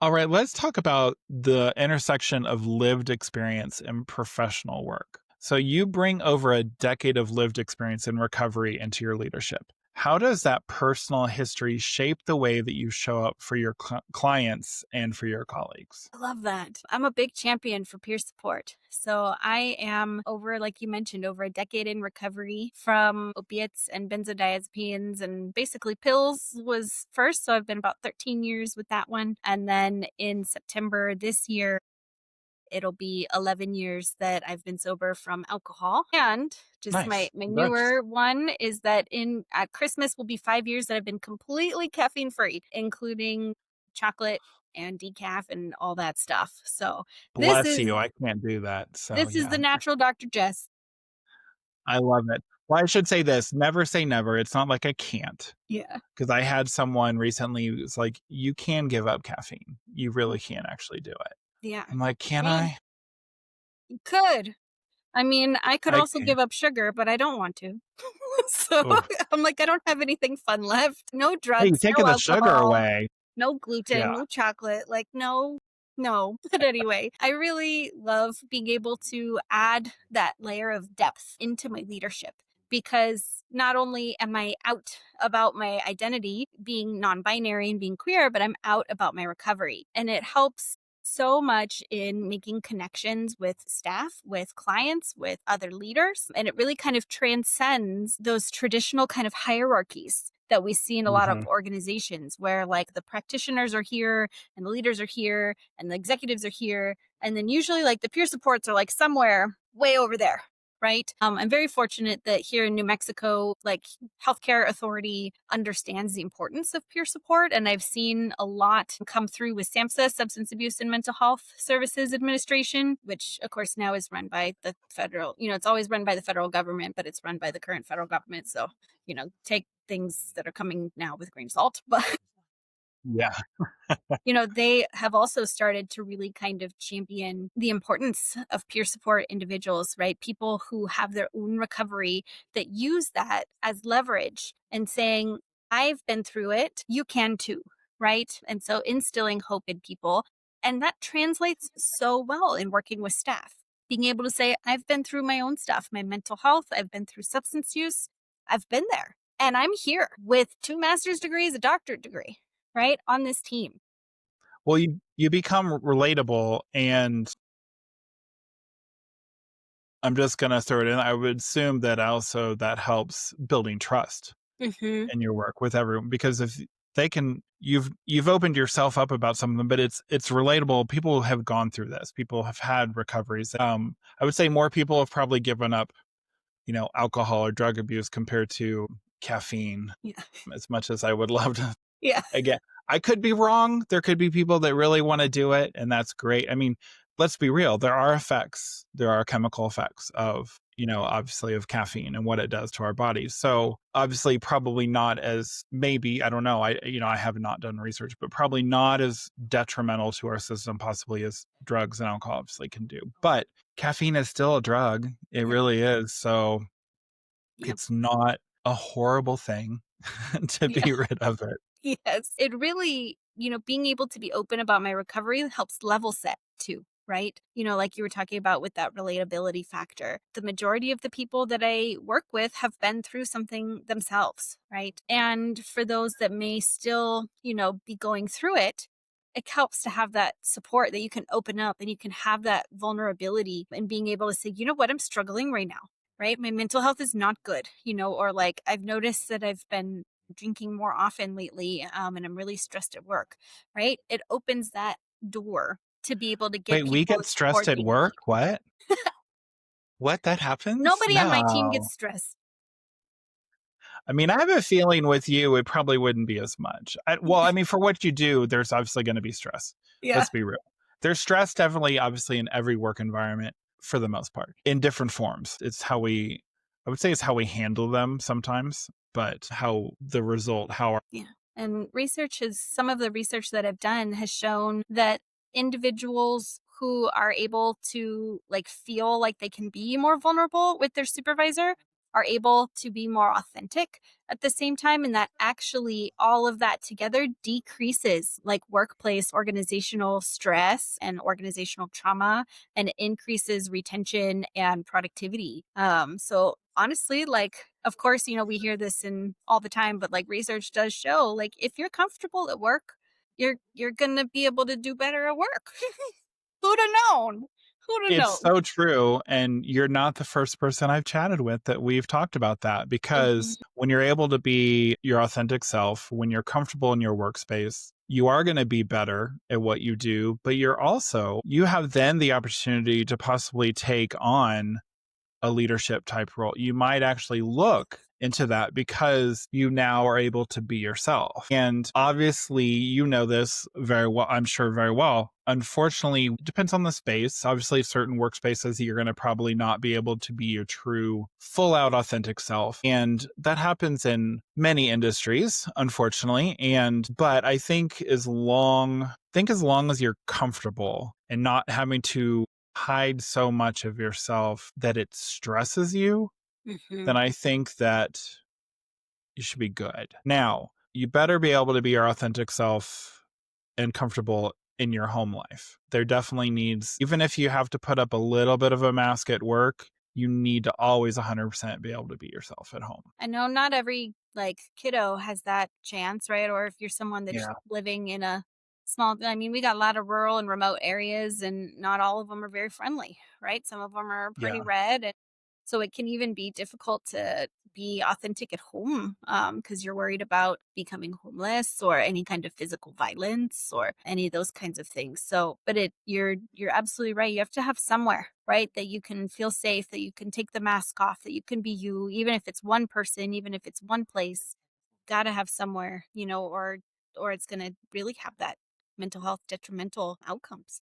Speaker 1: All right, let's talk about the intersection of lived experience and professional work. So, you bring over a decade of lived experience in recovery into your leadership. How does that personal history shape the way that you show up for your clients and for your colleagues?
Speaker 2: I love that. I'm a big champion for peer support. So I am over, like you mentioned, over a decade in recovery from opiates and benzodiazepines, and basically pills was first. So I've been about 13 years with that one. And then in September this year, it'll be 11 years that I've been sober from alcohol. And just my
Speaker 1: Nice. Congrats.
Speaker 2: newer one is that in at Christmas will be 5 years that I've been completely caffeine free, including chocolate and decaf and all that stuff. So this
Speaker 1: Bless
Speaker 2: is
Speaker 1: you. I can't do that. So,
Speaker 2: this is
Speaker 1: yeah,
Speaker 2: the natural Dr. Jess.
Speaker 1: I love it. Well, I should say this, never say never. It's not like I can't.
Speaker 2: Yeah.
Speaker 1: Because I had someone recently who's like, you can give up caffeine. You really
Speaker 2: Mhm.
Speaker 1: can actually do it.
Speaker 2: Yeah.
Speaker 1: I'm like,
Speaker 2: You
Speaker 1: can
Speaker 2: can.
Speaker 1: I?
Speaker 2: You could. I mean, I could
Speaker 1: I
Speaker 2: also
Speaker 1: can.
Speaker 2: give up sugar, but I don't want to. So
Speaker 1: Oh,
Speaker 2: I'm like, I don't have anything fun left. No
Speaker 1: hey, you're
Speaker 2: drugs,
Speaker 1: taking
Speaker 2: no
Speaker 1: the sugar
Speaker 2: alcohol.
Speaker 1: away.
Speaker 2: No gluten,
Speaker 1: Yeah.
Speaker 2: no chocolate, like no, no. But anyway, I really love being able to add that layer of depth into my leadership because not only am I out about my identity being non-binary and being queer, but I'm out about my recovery. And it helps so much in making connections with staff, with clients, with other leaders. And it really kind of transcends those traditional kind of hierarchies that we see in a lot of
Speaker 1: Mhm.
Speaker 2: organizations where like the practitioners are here and the leaders are here and the executives are here. And then usually like the peer supports are like somewhere way over there. right? I'm very fortunate that here in New Mexico, like healthcare authority understands the importance of peer support. And I've seen a lot come through with SAMHSA, Substance Abuse and Mental Health Services Administration, which of course now is run by the federal, it's always run by the federal government, but it's run by the current federal government. So, take things that are coming now with a grain of salt. But
Speaker 1: Yeah.
Speaker 2: they have also started to really kind of champion the importance of peer support individuals, right? People who have their own recovery that use that as leverage and saying, I've been through it, you can too, right? And so instilling hope in people. And that translates so well in working with staff. Being able to say, I've been through my own stuff, my mental health, I've been through substance use, I've been there. And I'm here with 2 master's degrees, a doctorate degree, right? On this team.
Speaker 1: Well, you become relatable, and I'm just gonna throw it in. I would assume that also that helps building trust
Speaker 2: Mhm.
Speaker 1: in your work with everyone, because if they can, you've opened yourself up about something, but it's relatable. People have gone through this. People have had recoveries. I would say more people have probably given up, alcohol or drug abuse compared to caffeine.
Speaker 2: Yeah.
Speaker 1: As much as I would love to,
Speaker 2: Yeah.
Speaker 1: again, I could be wrong. There could be people that really want to do it, and that's great. I mean, let's be real. There are effects. There are chemical effects of, obviously of caffeine and what it does to our bodies. So obviously, probably not as, maybe, I don't know. I have not done research, but probably not as detrimental to our system possibly as drugs and alcohol obviously can do. But caffeine is still a drug. It
Speaker 2: Yeah.
Speaker 1: really is. So
Speaker 2: Yep.
Speaker 1: it's not a horrible thing to
Speaker 2: Yeah.
Speaker 1: be rid of it.
Speaker 2: Yes. It really, being able to be open about my recovery helps level set too, right? Like you were talking about with that relatability factor. The majority of the people that I work with have been through something themselves, right? And for those that may still, be going through it, it helps to have that support that you can open up and you can have that vulnerability and being able to say, you know what, I'm struggling right now, right? My mental health is not good, or like I've noticed that I've been drinking more often lately, and I'm really stressed at work, right? It opens that door to be able to get
Speaker 1: Wait, we
Speaker 2: people
Speaker 1: get
Speaker 2: the
Speaker 1: stressed
Speaker 2: support
Speaker 1: at
Speaker 2: they
Speaker 1: work?
Speaker 2: need.
Speaker 1: What? What? That happens?
Speaker 2: Nobody on my team gets
Speaker 1: No.
Speaker 2: stressed.
Speaker 1: I mean, I have a feeling with you, it probably wouldn't be as much. Well, I mean, for what you do, there's obviously going to be stress.
Speaker 2: Yeah.
Speaker 1: Let's be real. There's stress definitely, obviously, in every work environment for the most part, in different forms. I would say it's how we handle them sometimes, but how the result, how
Speaker 2: Yeah. And some of the research that I've done has shown that individuals who are able to like feel like they can be more vulnerable with their supervisor are able to be more authentic at the same time. And that actually all of that together decreases like workplace organizational stress and organizational trauma and increases retention and productivity. So honestly, like, of course, we hear this in all the time, but like research does show, like, if you're comfortable at work, you're gonna be able to do better at work. Who'd have known? Who'd have
Speaker 1: it's
Speaker 2: known?
Speaker 1: so true. And you're not the first person I've chatted with that we've talked about that,
Speaker 2: Mhm.
Speaker 1: because when you're able to be your authentic self, when you're comfortable in your workspace, you are going to be better at what you do, but you have then the opportunity to possibly take on a leadership type role. You might actually look into that because you now are able to be yourself. And obviously, you know this very well, I'm sure very well. Unfortunately, it depends on the space. Obviously, certain workspaces you're going to probably not be able to be your true, full out authentic self. And that happens in many industries, unfortunately. But I think as long as you're comfortable and not having to hide so much of yourself that it stresses you, then
Speaker 2: Mhm.
Speaker 1: I think that you should be good. Now, you better be able to be your authentic self and comfortable in your home life. There definitely needs, even if you have to put up a little bit of a mask at work, you need to always 100% be able to be yourself at home.
Speaker 2: I know not every like kiddo has that chance, right? Or if you're someone that's
Speaker 1: Yeah.
Speaker 2: living in a I mean, we got a lot of rural and remote areas, and not all of them are very friendly, right? Some of them are pretty
Speaker 1: Yeah.
Speaker 2: red, and so it can even be difficult to be authentic at home because you're worried about becoming homeless or any kind of physical violence or any of those kinds of things. So, but you're absolutely right. You have to have somewhere, right, that you can feel safe, that you can take the mask off, that you can be you, even if it's one person, even if it's one place. Got to have somewhere, or it's going to really have that mental health detrimental outcomes.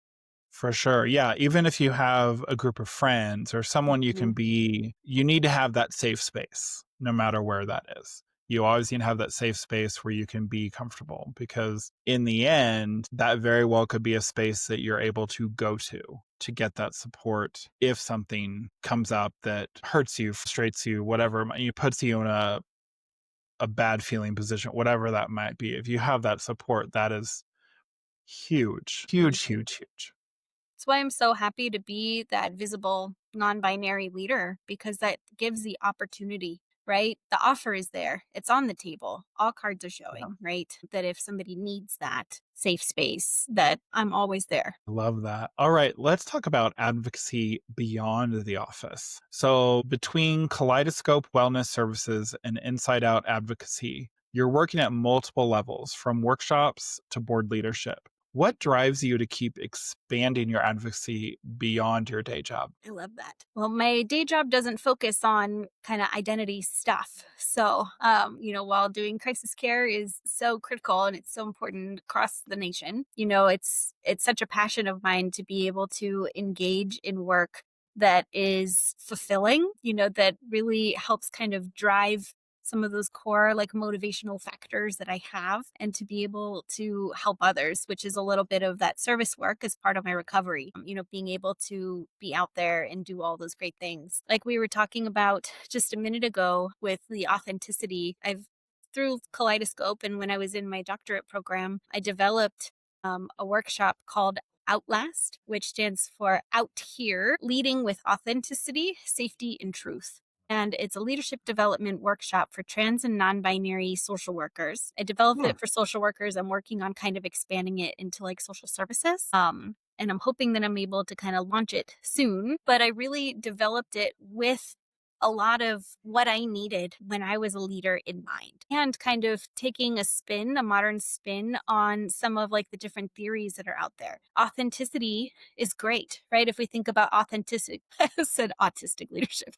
Speaker 1: For sure. Yeah. Even if you have a group of friends or someone you can
Speaker 2: Mhm.
Speaker 1: be, you need to have that safe space, no matter where that is. You always need to have that safe space where you can be comfortable because, in the end, that very well could be a space that you're able to go to get that support if something comes up that hurts you, frustrates you, whatever, puts you in a bad feeling position, whatever that might be. If you have that support, that is huge, huge,
Speaker 2: Mhm.
Speaker 1: huge, huge.
Speaker 2: That's why I'm so happy to be that visible non-binary leader because that gives the opportunity, right? The offer is there. It's on the table. All cards are showing, right? That if somebody needs that safe space, that I'm always there.
Speaker 1: Love that. All right, let's talk about advocacy beyond the office. So, between Kaleidoscope Wellness Services and Inside Out Advocacy, you're working at multiple levels from workshops to board leadership. What drives you to keep expanding your advocacy beyond your day job?
Speaker 2: I love that. Well, my day job doesn't focus on kind of identity stuff. So, while doing crisis care is so critical and it's so important across the nation, it's such a passion of mine to be able to engage in work that is fulfilling, that really helps kind of drive some of those core like motivational factors that I have and to be able to help others, which is a little bit of that service work as part of my recovery. Being able to be out there and do all those great things. Like we were talking about just a minute ago with the authenticity. I've through Kaleidoscope and when I was in my doctorate program, I developed a workshop called Outlast, which stands for Out Here, Leading with Authenticity, Safety, and Truth, and it's a leadership development workshop for trans and non-binary social workers. I developed
Speaker 1: Hmm.
Speaker 2: it for social workers. I'm working on kind of expanding it into like social services. And I'm hoping that I'm able to kind of launch it soon, but I really developed it with a lot of what I needed when I was a leader in mind and kind of taking a modern spin on some of like the different theories that are out there. Authenticity is great, right? If we think about authenticity, I said autistic leadership.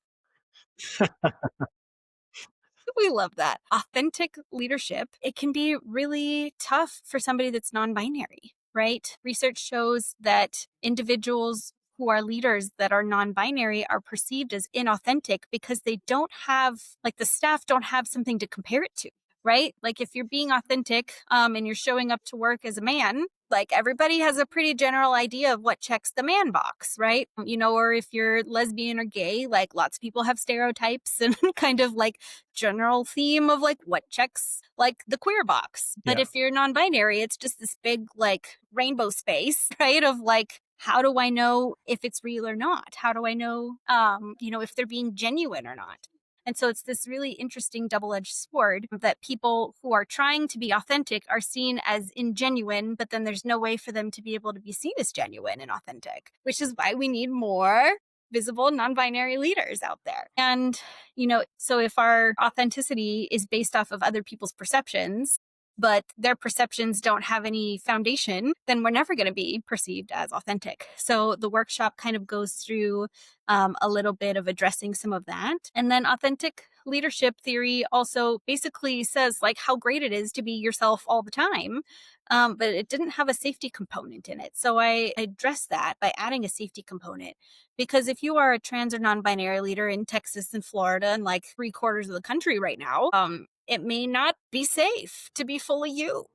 Speaker 2: We love that. Authentic leadership, it can be really tough for somebody that's non binary, right? Research shows that individuals who are leaders that are non binary are perceived as inauthentic because they don't have, like, the staff don't have something to compare it to, right? Like, if you're being authentic and you're showing up to work as a man, like everybody has a pretty general idea of what checks the man box, right? Or if you're lesbian or gay, like lots of people have stereotypes and kind of like general theme of like what checks like the queer box. But
Speaker 1: Yeah.
Speaker 2: if you're non-binary, it's just this big like rainbow space, right? Of like, how do I know if it's real or not? How do I know, if they're being genuine or not? And so it's this really interesting double edged sword that people who are trying to be authentic are seen as ingenuine, but then there's no way for them to be able to be seen as genuine and authentic, which is why we need more visible non binary leaders out there. And, so if our authenticity is based off of other people's perceptions, but their perceptions don't have any foundation, then we're never going to be perceived as authentic. So the workshop kind of goes through a little bit of addressing some of that. And then authentic leadership theory also basically says like how great it is to be yourself all the time. But it didn't have a safety component in it. So I addressed that by adding a safety component. Because if you are a trans or non-binary leader in Texas and Florida and like 3/4 of the country right now, it may not be safe to be fully you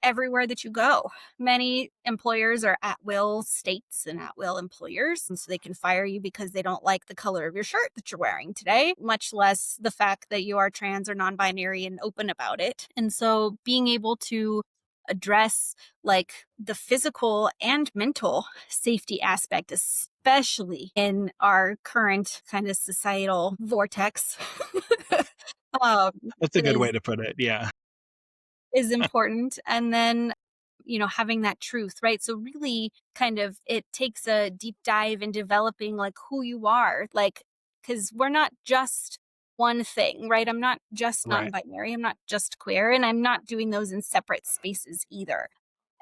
Speaker 2: everywhere that you go. Many employers are at will states and at will employers, and so they can fire you because they don't like the color of your shirt that you're wearing today, much less the fact that you are trans or non binary and open about it. And so being able to address like the physical and mental safety aspect, especially in our current kind of societal vortex. um,
Speaker 1: That's a good way
Speaker 2: is
Speaker 1: to put it. Yeah.
Speaker 2: is important. And then, having that truth, right? So really kind of it takes a deep dive in developing like who you are, like, because we're not just one thing, right? I'm not just
Speaker 1: Right.
Speaker 2: non-binary, I'm not just queer, and I'm not doing those in separate spaces either.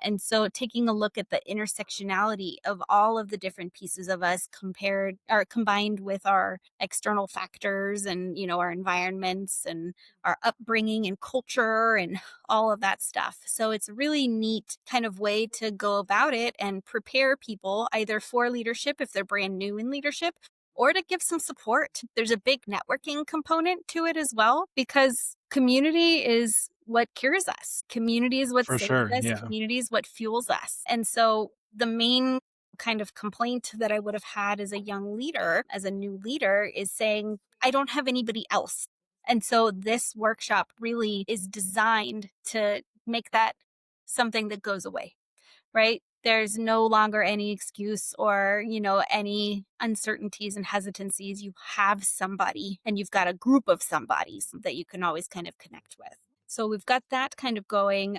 Speaker 2: And so taking a look at the intersectionality of all of the different pieces of us compared or combined with our external factors and, our environments and our upbringing and culture and all of that stuff. So it's a really neat kind of way to go about it and prepare people either for leadership if they're brand new in leadership or to give some support. There's a big networking component to it as well because community is what cures us. Community is what
Speaker 1: For
Speaker 2: saves
Speaker 1: sure.
Speaker 2: us.
Speaker 1: Yeah.
Speaker 2: Community is what fuels us. And so the main kind of complaint that I would have had as a young leader, as a new leader, is saying, I don't have anybody else. And so this workshop really is designed to make that something that goes away, right? There's no longer any excuse or, any uncertainties and hesitancies. You have somebody and you've got a group of somebodies that you can always kind of connect with. So we've got that kind of going,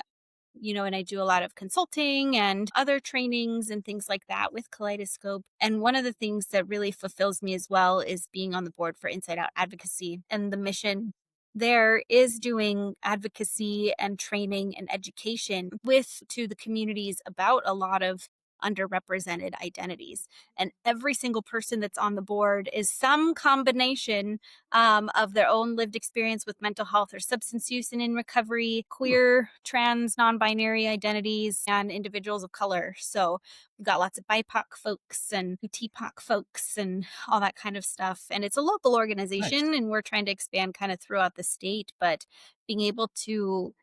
Speaker 2: and I do a lot of consulting and other trainings and things like that with Kaleidoscope. And one of the things that really fulfills me as well is being on the board for Inside Out Advocacy. And the mission there is doing advocacy and training and education with to the communities about a lot of underrepresented identities. And every single person that's on the board is some combination of their own lived experience with mental health or substance use and in recovery, queer, trans, non binary identities, and individuals of color. So we've got lots of BIPOC folks and TPOC folks and all that kind of stuff. And it's a local
Speaker 1: Nice.
Speaker 2: organization, and we're trying to expand kind of throughout the state. But being able to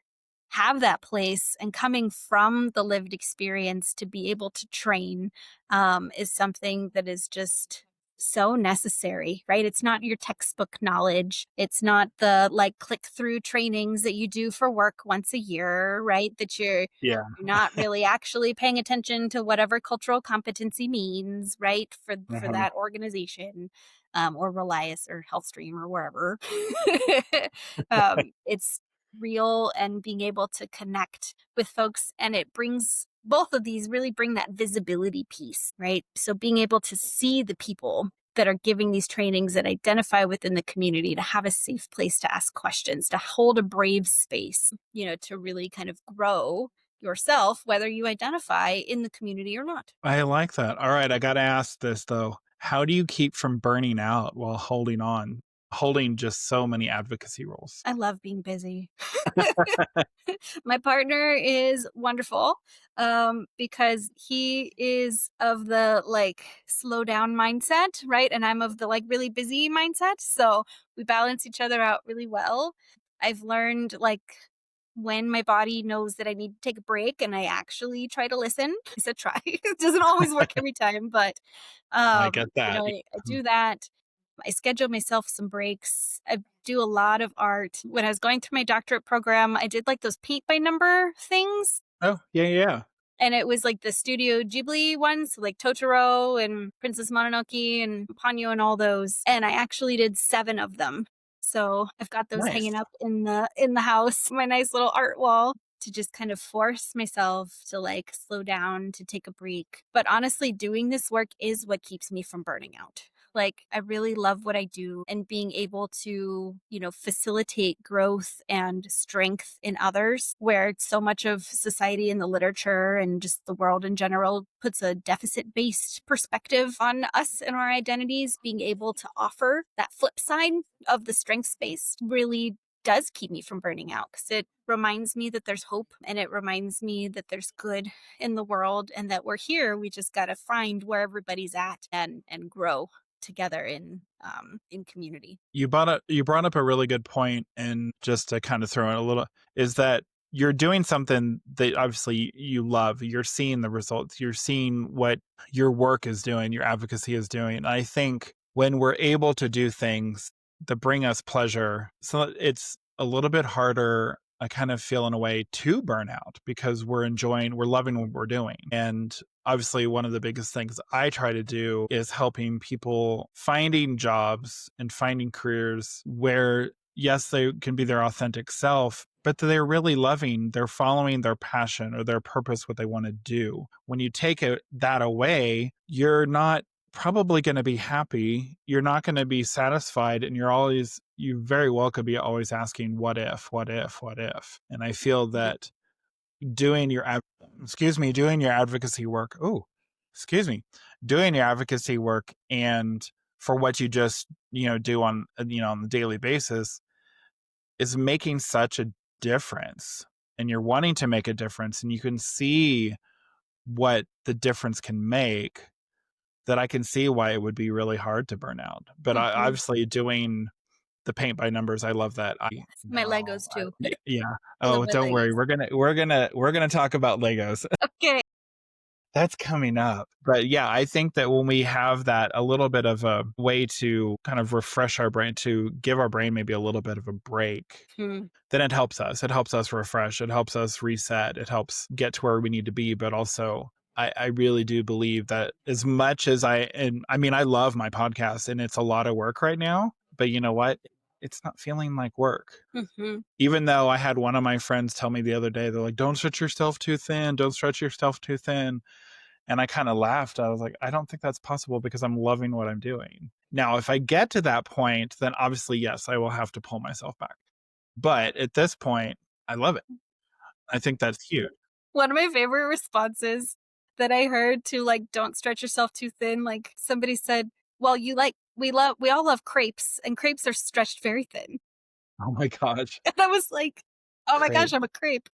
Speaker 2: have that place and coming from the lived experience to be able to train is something that is just so necessary, right? It's not your textbook knowledge. It's not the click through trainings that you do for work once a year, right? That
Speaker 1: Yeah.
Speaker 2: you're not really actually paying attention to whatever cultural competency means, right? For
Speaker 1: Mhm.
Speaker 2: that organization, or Relias or Healthstream or wherever. It's real and being able to connect with folks, and it brings both of these really bring that visibility piece, right? So being able to see the people that are giving these trainings that identify within the community, to have a safe place to ask questions, to hold a brave space, to really kind of grow yourself, whether you identify in the community or not.
Speaker 1: I like that. All right, I gotta ask this though. How do you keep from burning out while holding just so many advocacy roles?
Speaker 2: I love being busy. My partner is wonderful because he is of the slow down mindset, right? And I'm of the really busy mindset. So we balance each other out really well. I've learned when my body knows that I need to take a break and I actually try to listen. I said try. It doesn't always work every time, but
Speaker 1: I get that.
Speaker 2: I do that. I schedule myself some breaks. I do a lot of art. When I was going through my doctorate program, I did those paint by number things.
Speaker 1: Oh, yeah, yeah.
Speaker 2: And it was the Studio Ghibli ones, so Totoro and Princess Mononoke and Ponyo and all those. And I actually did 7 of them. So I've got those
Speaker 1: Nice.
Speaker 2: hanging up in the house, my nice little art wall, to just kind of force myself to slow down, to take a break. But honestly, doing this work is what keeps me from burning out. I really love what I do, and being able to, facilitate growth and strength in others, where so much of society and the literature and just the world in general puts a deficit based perspective on us and our identities. Being able to offer that flip side of the strength space really does keep me from burning out, because it reminds me that there's hope, and it reminds me that there's good in the world, and that we're here. We just got to find where everybody's at and grow together in community.
Speaker 1: You brought up a really good point, and just to kind of throw in a little, is that you're doing something that obviously you love. You're seeing the results. You're seeing what your work is doing, your advocacy is doing. And I think when we're able to do things that bring us pleasure, so it's a little bit harder, I kind of feel in a way, to burn out, because we're loving what we're doing. And obviously, one of the biggest things I try to do is helping people finding jobs and finding careers where, yes, they can be their authentic self, but they're really loving, they're following their passion or their purpose, what they want to do. When you take that away, you're not probably going to be happy. You're not going to be satisfied. And you very well could be always asking, what if, what if, what if? And I feel that doing your, doing your advocacy work. Oh, excuse me, doing your advocacy work and for what you just, do on, on the daily basis is making such a difference, and you're wanting to make a difference, and you can see what the difference can make, that I can see why it would be really hard to burn out. But obviously doing the paint by numbers, I love that.
Speaker 2: My Legos too.
Speaker 1: Yeah.
Speaker 2: I love
Speaker 1: Oh,
Speaker 2: my
Speaker 1: don't worry.
Speaker 2: Legos.
Speaker 1: We're gonna talk about Legos.
Speaker 2: Okay.
Speaker 1: That's coming up. But yeah, I think that when we have that, a little bit of a way to kind of refresh our brain, to give our brain maybe a little bit of a break, then it helps us. It helps us refresh. It helps us reset. It helps get to where we need to be. But also, I really do believe that as much as I love my podcast and it's a lot of work right now, but you know what? It's not feeling like work. Even though I had one of my friends tell me the other day, they're like, don't stretch yourself too thin. Don't stretch yourself too thin. And I kind of laughed. I was like, I don't think that's possible because I'm loving what I'm doing. Now, if I get to that point, then obviously, yes, I will have to pull myself back. But at this point, I love it. I think that's huge.
Speaker 2: One of my favorite responses that I heard to like, don't stretch yourself too thin. Like somebody said, well, we all love crepes, and crepes are stretched very thin.
Speaker 1: Oh my gosh.
Speaker 2: And I was like, oh my gosh, I'm a crepe.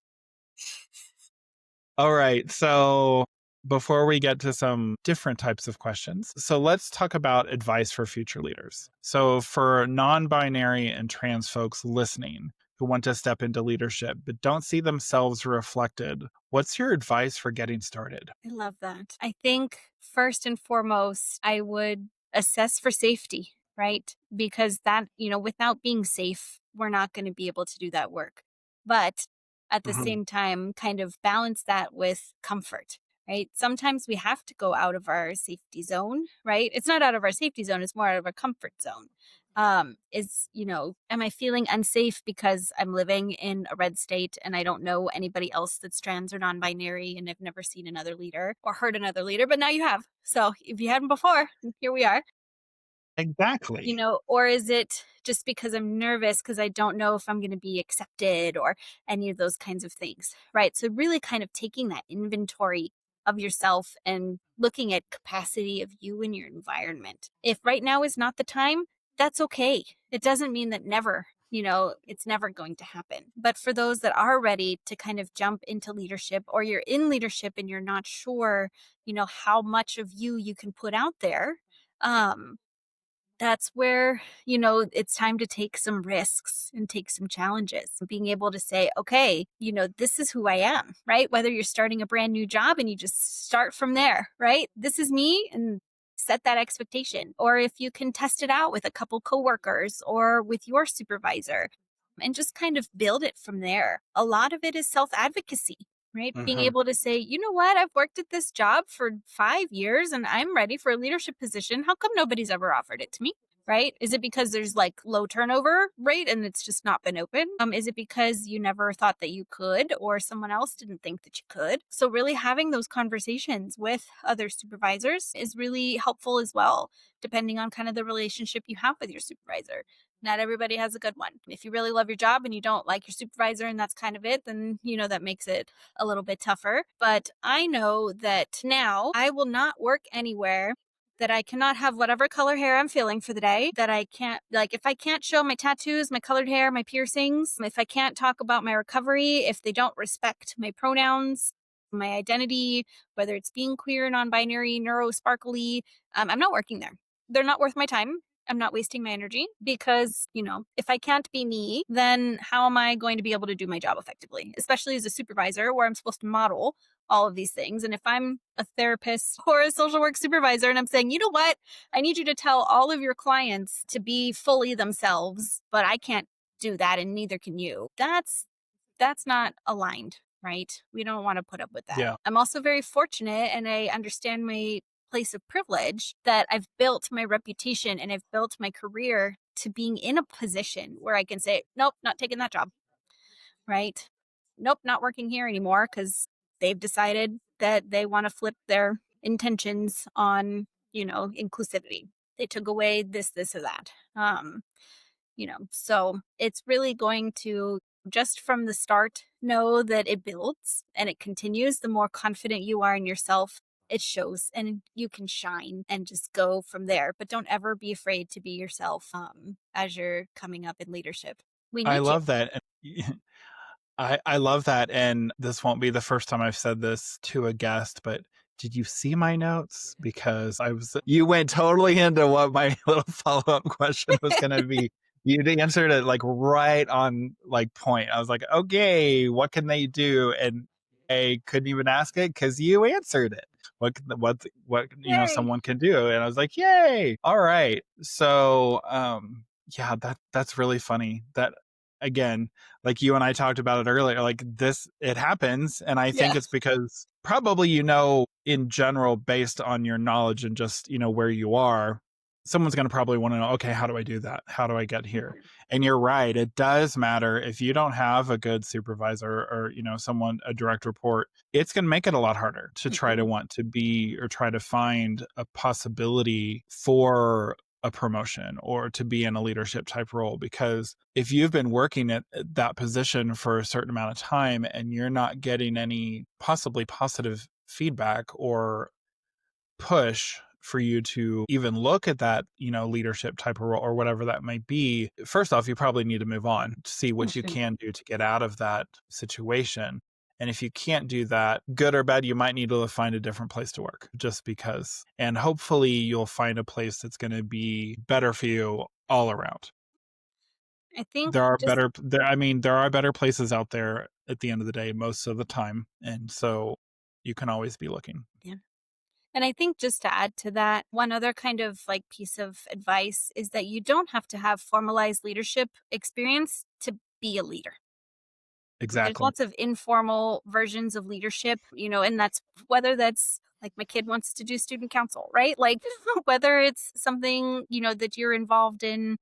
Speaker 1: All right. So before we get to some different types of questions, so let's talk about advice for future leaders. So for non-binary and trans folks listening who want to step into leadership but don't see themselves reflected, what's your advice for getting started?
Speaker 2: I love that. I think first and foremost, I would assess for safety, right? Because that, without being safe, we're not going to be able to do that work. But at the same time, kind of balance that with comfort, right? Sometimes we have to go out of our safety zone, right? It's not out of our safety zone, it's more out of our comfort zone. Am I feeling unsafe because I'm living in a red state and I don't know anybody else that's trans or non-binary, and I've never seen another leader or heard another leader, but now you have. So if you hadn't before, here we are.
Speaker 1: Exactly.
Speaker 2: Or is it just because I'm nervous because I don't know if I'm going to be accepted or any of those kinds of things, right? So really kind of taking that inventory of yourself and looking at capacity of you and your environment. If right now is not the time, that's okay. It doesn't mean that it's never going to happen. But for those that are ready to kind of jump into leadership, or you're in leadership and you're not sure, how much of you can put out there, that's where, it's time to take some risks and take some challenges. Being able to say, okay, this is who I am, right? Whether you're starting a brand new job and you just start from there, right? This is me, and set that expectation. Or if you can test it out with a couple coworkers or with your supervisor and just kind of build it from there. A lot of it is self-advocacy, right? Being able to say, you know what, I've worked at this job for 5 years and I'm ready for a leadership position. How come nobody's ever offered it to me? Right? Is it because there's like low turnover rate and it's just not been open? Is it because you never thought that you could, or someone else didn't think that you could? So really having those conversations with other supervisors is really helpful as well, depending on kind of the relationship you have with your supervisor. Not everybody has a good one. If you really love your job and you don't like your supervisor and that's kind of it, then, that makes it a little bit tougher. But I know that now I will not work anywhere that I cannot have whatever color hair I'm feeling for the day, that I can't, like, if I can't show my tattoos, my colored hair, my piercings, if I can't talk about my recovery, if they don't respect my pronouns, my identity, whether it's being queer, non-binary, neurosparkly, I'm not working there. They're not worth my time. I'm not wasting my energy because, if I can't be me, then how am I going to be able to do my job effectively, especially as a supervisor where I'm supposed to model all of these things. And if I'm a therapist or a social work supervisor and I'm saying, you know what, I need you to tell all of your clients to be fully themselves, but I can't do that and neither can you. That's not aligned, right? We don't want to put up with that.
Speaker 1: Yeah.
Speaker 2: I'm also very fortunate and I understand my place of privilege that I've built my reputation and I've built my career to being in a position where I can say, nope, not taking that job, right? Nope, not working here anymore because they've decided that they want to flip their intentions on, inclusivity. They took away this, or that. So it's really going to, just from the start, know that it builds and it continues. The more confident you are in yourself, it shows, and you can shine and just go from there. But don't ever be afraid to be yourself as you're coming up in leadership. We
Speaker 1: I
Speaker 2: need you.
Speaker 1: love that. And I love that. And this won't be the first time I've said this to a guest, but did you see my notes? Because you went totally into what my little follow-up question was going to be. You answered it like right on like point. I was like, okay, what can they do? And I couldn't even ask it because you answered it. What
Speaker 2: Yay.
Speaker 1: someone can do. And I was like, yay. All right. So yeah, that's really funny. That again, like you and I talked about it earlier, like it happens. And I think
Speaker 2: Yeah.
Speaker 1: it's because probably, in general, based on your knowledge and just, where you are, someone's going to probably want to know, okay, how do I do that? How do I get here? And you're right. It does matter if you don't have a good supervisor or, a direct report, it's going to make it a lot harder to try to want to be or try to find a possibility for a promotion or to be in a leadership type role. Because if you've been working at that position for a certain amount of time and you're not getting any possibly positive feedback or push for you to even look at that, leadership type of role or whatever that might be, first off, you probably need to move on to see what you can do to get out of that situation. And if you can't do that, good or bad, you might need to find a different place to work just because. And hopefully you'll find a place that's going to be better for you all around.
Speaker 2: I think
Speaker 1: There are
Speaker 2: just
Speaker 1: better, there are better places out there at the end of the day, most of the time. And so you can always be looking.
Speaker 2: Yeah. And I think just to add to that, one other kind of like piece of advice is that you don't have to have formalized leadership experience to be a leader. There's
Speaker 1: Exactly.
Speaker 2: lots of informal versions of leadership, and that's whether that's like my kid wants to do student council, right? Like whether it's something, that you're involved in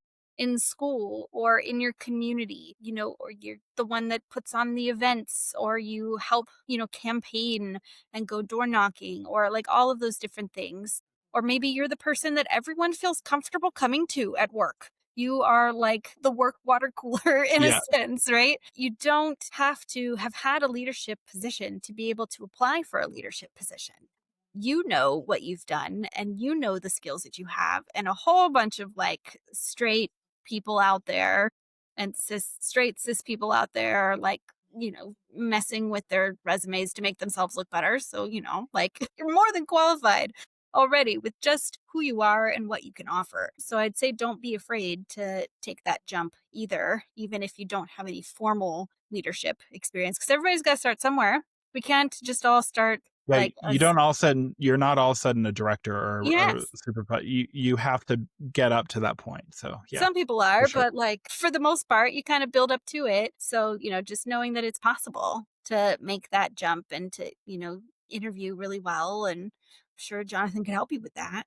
Speaker 2: school or in your community, or you're the one that puts on the events or you help, campaign and go door knocking or like all of those different things. Or maybe you're the person that everyone feels comfortable coming to at work. You are like the work water cooler in a
Speaker 1: Yeah.
Speaker 2: sense, right? You don't have to have had a leadership position to be able to apply for a leadership position. You know what you've done and you know the skills that you have, and a whole bunch of like straight people out there and straight cis people out there are like, messing with their resumes to make themselves look better. So, like you're more than qualified already with just who you are and what you can offer. So I'd say don't be afraid to take that jump either, even if you don't have any formal leadership experience, because everybody's got to start somewhere. We can't just all start
Speaker 1: Yeah,
Speaker 2: like us.
Speaker 1: you're not all of a sudden a director or
Speaker 2: Yes.
Speaker 1: supervisor. You have to get up to that point. So yeah,
Speaker 2: Some people
Speaker 1: for
Speaker 2: are,
Speaker 1: sure.
Speaker 2: but like for the most part, you kind of build up to it. So, just knowing that it's possible to make that jump and to, interview really well. And I'm sure Jonathan can help you with that.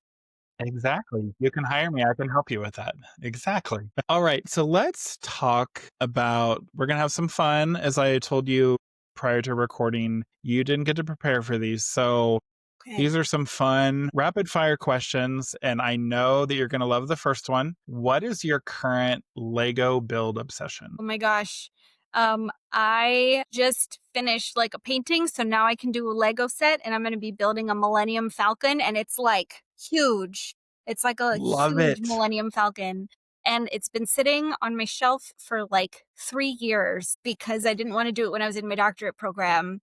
Speaker 1: Exactly. You can hire me. I can help you with that. Exactly. All right. So let's talk about, we're going to have some fun. As I told you prior to recording, you didn't get to prepare for these. So
Speaker 2: Okay.
Speaker 1: these are some fun rapid fire questions. And I know that you're going to love the first one. What is your current Lego build obsession?
Speaker 2: Oh my gosh. I just finished like a painting, so now I can do a Lego set and I'm going to be building a Millennium Falcon, and it's like huge. It's like a
Speaker 1: Love
Speaker 2: huge
Speaker 1: it.
Speaker 2: Millennium Falcon, and it's been sitting on my shelf for like 3 years because I didn't want to do it when I was in my doctorate program,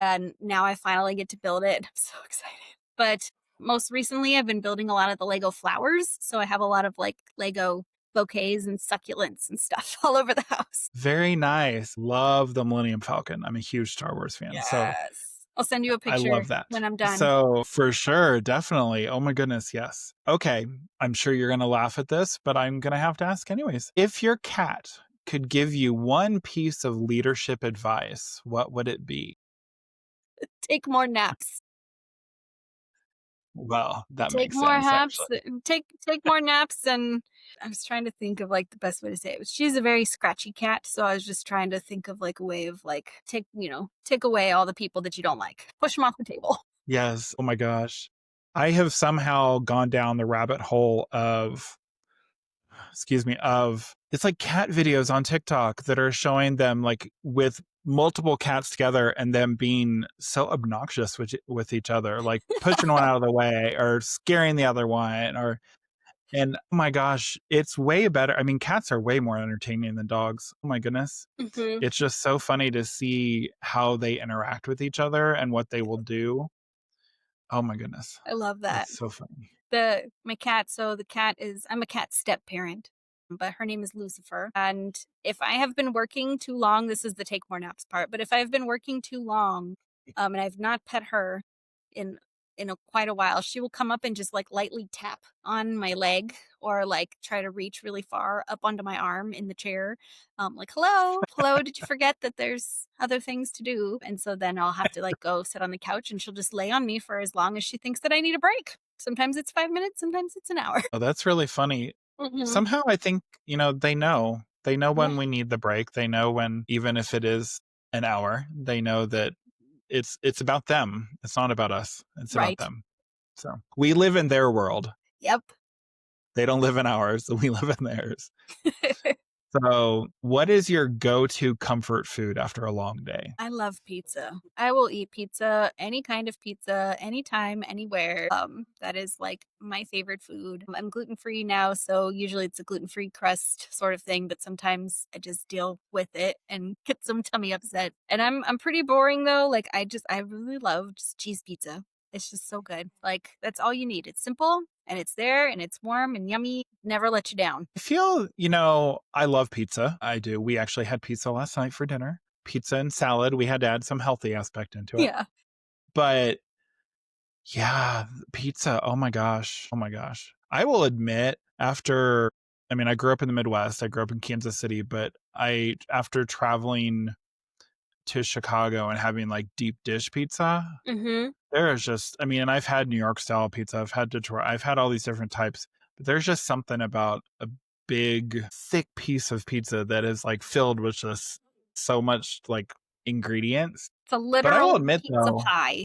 Speaker 2: and now I finally get to build it. I'm so excited. But most recently I've been building a lot of the Lego flowers, so I have a lot of like Lego bouquets and succulents and stuff all over the house.
Speaker 1: Very nice. Love the Millennium Falcon. I'm a huge Star Wars fan. So
Speaker 2: Yes. I'll send you a
Speaker 1: I
Speaker 2: picture
Speaker 1: love that.
Speaker 2: when I'm done.
Speaker 1: So for sure, definitely. Oh my goodness, yes. Okay, I'm sure you're going to laugh at this, but I'm going to have to ask anyways. If your cat could give you one piece of leadership advice, what would it be?
Speaker 2: Take more naps.
Speaker 1: Well, that
Speaker 2: Take
Speaker 1: makes
Speaker 2: more
Speaker 1: sense
Speaker 2: naps.
Speaker 1: actually.
Speaker 2: Take more naps. And I was trying to think of like the best way to say it. She's a very scratchy cat, so I was just trying to think of like a way of like take away all the people that you don't like. Push them off the table.
Speaker 1: Yes. Oh my gosh. I have somehow gone down the rabbit hole of, it's like cat videos on TikTok that are showing them like with multiple cats together and them being so obnoxious with each other, like pushing one out of the way or scaring the other one, or and oh my gosh, it's way better. I mean, cats are way more entertaining than dogs. Oh my goodness.
Speaker 2: Hmm.
Speaker 1: It's just so funny to see how they interact with each other and what they will do. Oh my goodness.
Speaker 2: I love that.
Speaker 1: It's so funny.
Speaker 2: My cat, so the cat is I'm a cat step parent, but her name is Lucifer. And if I have been working too long, this is the take more naps part, but if I've been working too long, and I've not pet her in quite a while, she will come up and just like lightly tap on my leg or like try to reach really far up onto my arm in the chair. Like, hello, did you forget that there's other things to do? And so then I'll have to like go sit on the couch and she'll just lay on me for as long as she thinks that I need a break. Sometimes it's 5 minutes, sometimes it's an hour.
Speaker 1: Oh, that's really funny.
Speaker 2: Hmm.
Speaker 1: Somehow I think, they know. They know
Speaker 2: Yeah.
Speaker 1: when we need the break. They know when, even if it is an hour, they know that it's about them. It's not about us. It's about
Speaker 2: Right.
Speaker 1: them. So we live in their world.
Speaker 2: Yep.
Speaker 1: They don't live in ours. We live in theirs. So what is your go-to comfort food after a long day?
Speaker 2: I love pizza. I will eat pizza, any kind of pizza, anytime, anywhere. That is like my favorite food. I'm gluten free now, so usually it's a gluten free crust sort of thing, but sometimes I just deal with it and get some tummy upset. And I'm pretty boring though. Like I really love just cheese pizza. It's just so good. Like that's all you need. It's simple and it's there and it's warm and yummy. Never let you down.
Speaker 1: I feel, I love pizza. I do. We actually had pizza last night for dinner. Pizza and salad. We had to add some healthy aspect into it.
Speaker 2: Yeah.
Speaker 1: But yeah, pizza. Oh my gosh. Oh my gosh. I will admit, I grew up in the Midwest. I grew up in Kansas City, but after traveling to Chicago and having like deep dish pizza,
Speaker 2: Mm-hmm.
Speaker 1: there is just, and I've had New York style pizza, I've had Detroit, I've had all these different types, but there's just something about a big, thick piece of pizza that is like filled with just so much like ingredients.
Speaker 2: It's a
Speaker 1: But I will
Speaker 2: literal
Speaker 1: admit
Speaker 2: pizza
Speaker 1: though,
Speaker 2: pie.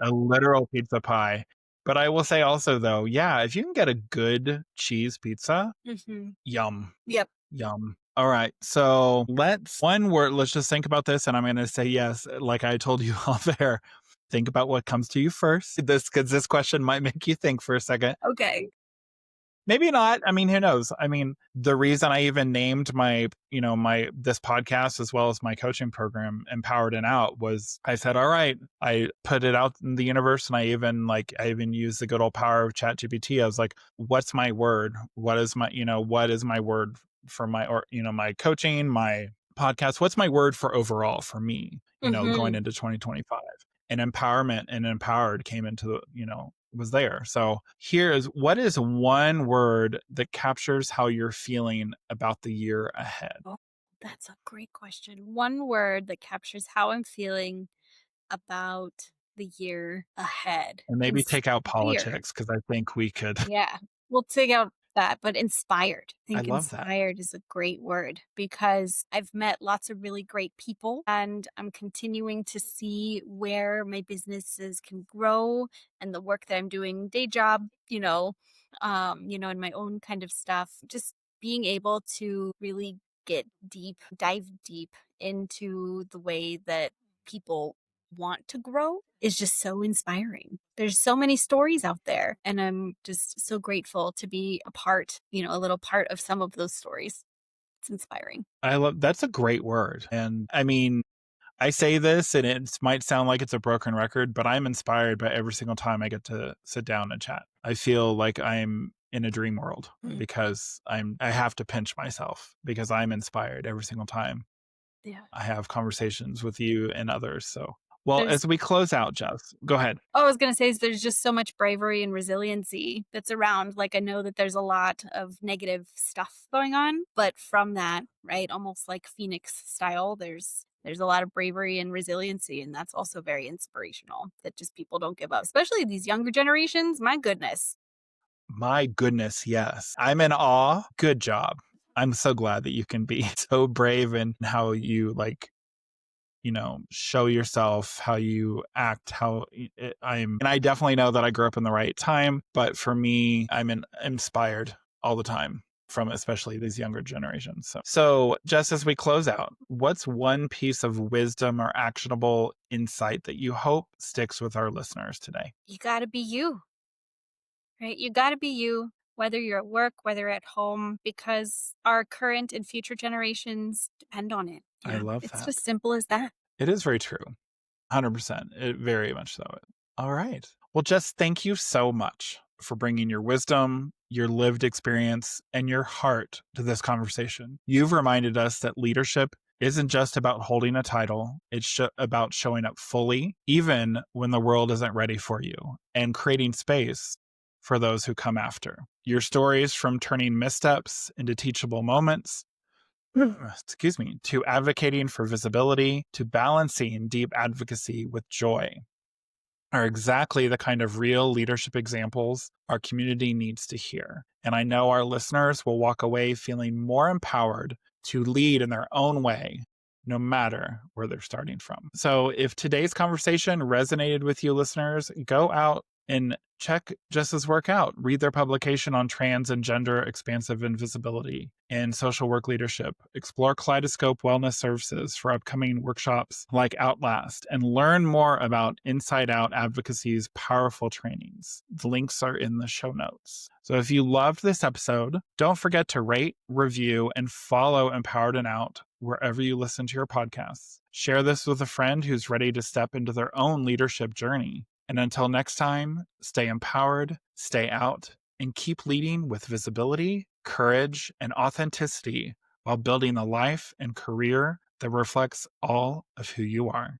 Speaker 1: a literal pizza pie. But I will say also though, yeah, if you can get a good cheese pizza,
Speaker 2: Mm-hmm.
Speaker 1: yum,
Speaker 2: Yep.
Speaker 1: yum. All right. So let's just think about this. And I'm going to say yes, like I told you off air. Think about what comes to you first. Because this question might make you think for a second.
Speaker 2: Okay.
Speaker 1: Maybe not. Who knows? The reason I even named this podcast as well as my coaching program Empowered and Out was I said, all right, I put it out in the universe and I even used the good old power of ChatGPT. I was like, what's my word? What is my word for my coaching, my podcast? What's my word for overall for me, going
Speaker 2: Mhm.
Speaker 1: into 2025? And empowerment and empowered came into was there. So what is one word that captures how you're feeling about the year ahead?
Speaker 2: Oh, that's a great question. One word that captures how I'm feeling about the year ahead.
Speaker 1: And maybe take out
Speaker 2: Inspired.
Speaker 1: politics because I think we could.
Speaker 2: Yeah. We'll take out that, but inspired. I
Speaker 1: I
Speaker 2: think
Speaker 1: love that.
Speaker 2: inspired is a great word because I've met lots of really great people and I'm continuing to see where my businesses can grow and the work that I'm doing day job, and my own kind of stuff. Just being able to really dive deep into the way that people want to grow is just so inspiring. There's so many stories out there, and I'm just so grateful to be a little part of some of those stories. It's inspiring.
Speaker 1: That's a great word. And I say this and it might sound like it's a broken record, but I'm inspired by every single time I get to sit down and chat. I feel like I'm in a dream world
Speaker 2: Mm.
Speaker 1: because I have to pinch myself because I'm inspired every single time
Speaker 2: Yeah.
Speaker 1: I have conversations with you and others. So, well,
Speaker 2: There's
Speaker 1: as we close out, Jess, go ahead.
Speaker 2: I was gonna say is there's just so much bravery and resiliency that's around. Like I know that there's a lot of negative stuff going on, but from that, right, almost like Phoenix style, there's a lot of bravery and resiliency, and that's also very inspirational. That just people don't give up, especially these younger generations. My goodness.
Speaker 1: My goodness, yes. I'm in awe. Good job. I'm so glad that you can be so brave in how you show yourself, how you act, and I definitely know that I grew up in the right time, but for me, I'm inspired all the time from especially these younger generations. So just as we close out, what's one piece of wisdom or actionable insight that you hope sticks with our listeners today?
Speaker 2: You got to be you, right? You got to be you, whether you're at work, whether at home, because our current and future generations depend on it.
Speaker 1: I love
Speaker 2: It's
Speaker 1: that.
Speaker 2: just simple as that.
Speaker 1: It is very true. 100%. It very much so. All right. Well, Jess, thank you so much for bringing your wisdom, your lived experience, and your heart to this conversation. You've reminded us that leadership isn't just about holding a title. It's about showing up fully, even when the world isn't ready for you, and creating space for those who come after. Your stories, from turning missteps into teachable moments, to advocating for visibility, to balancing deep advocacy with joy, are exactly the kind of real leadership examples our community needs to hear. And I know our listeners will walk away feeling more empowered to lead in their own way, no matter where they're starting from. So if today's conversation resonated with you, listeners, go out and check Jess's work out. Read their publication on trans and gender expansive invisibility and social work leadership. Explore Kaleidoscope Wellness Services for upcoming workshops like Outlast, and learn more about Inside Out Advocacy's powerful trainings. The links are in the show notes. So if you loved this episode, don't forget to rate, review, and follow Empowered and Out wherever you listen to your podcasts. Share this with a friend who's ready to step into their own leadership journey. And until next time, stay empowered, stay out, and keep leading with visibility, courage, and authenticity while building a life and career that reflects all of who you are.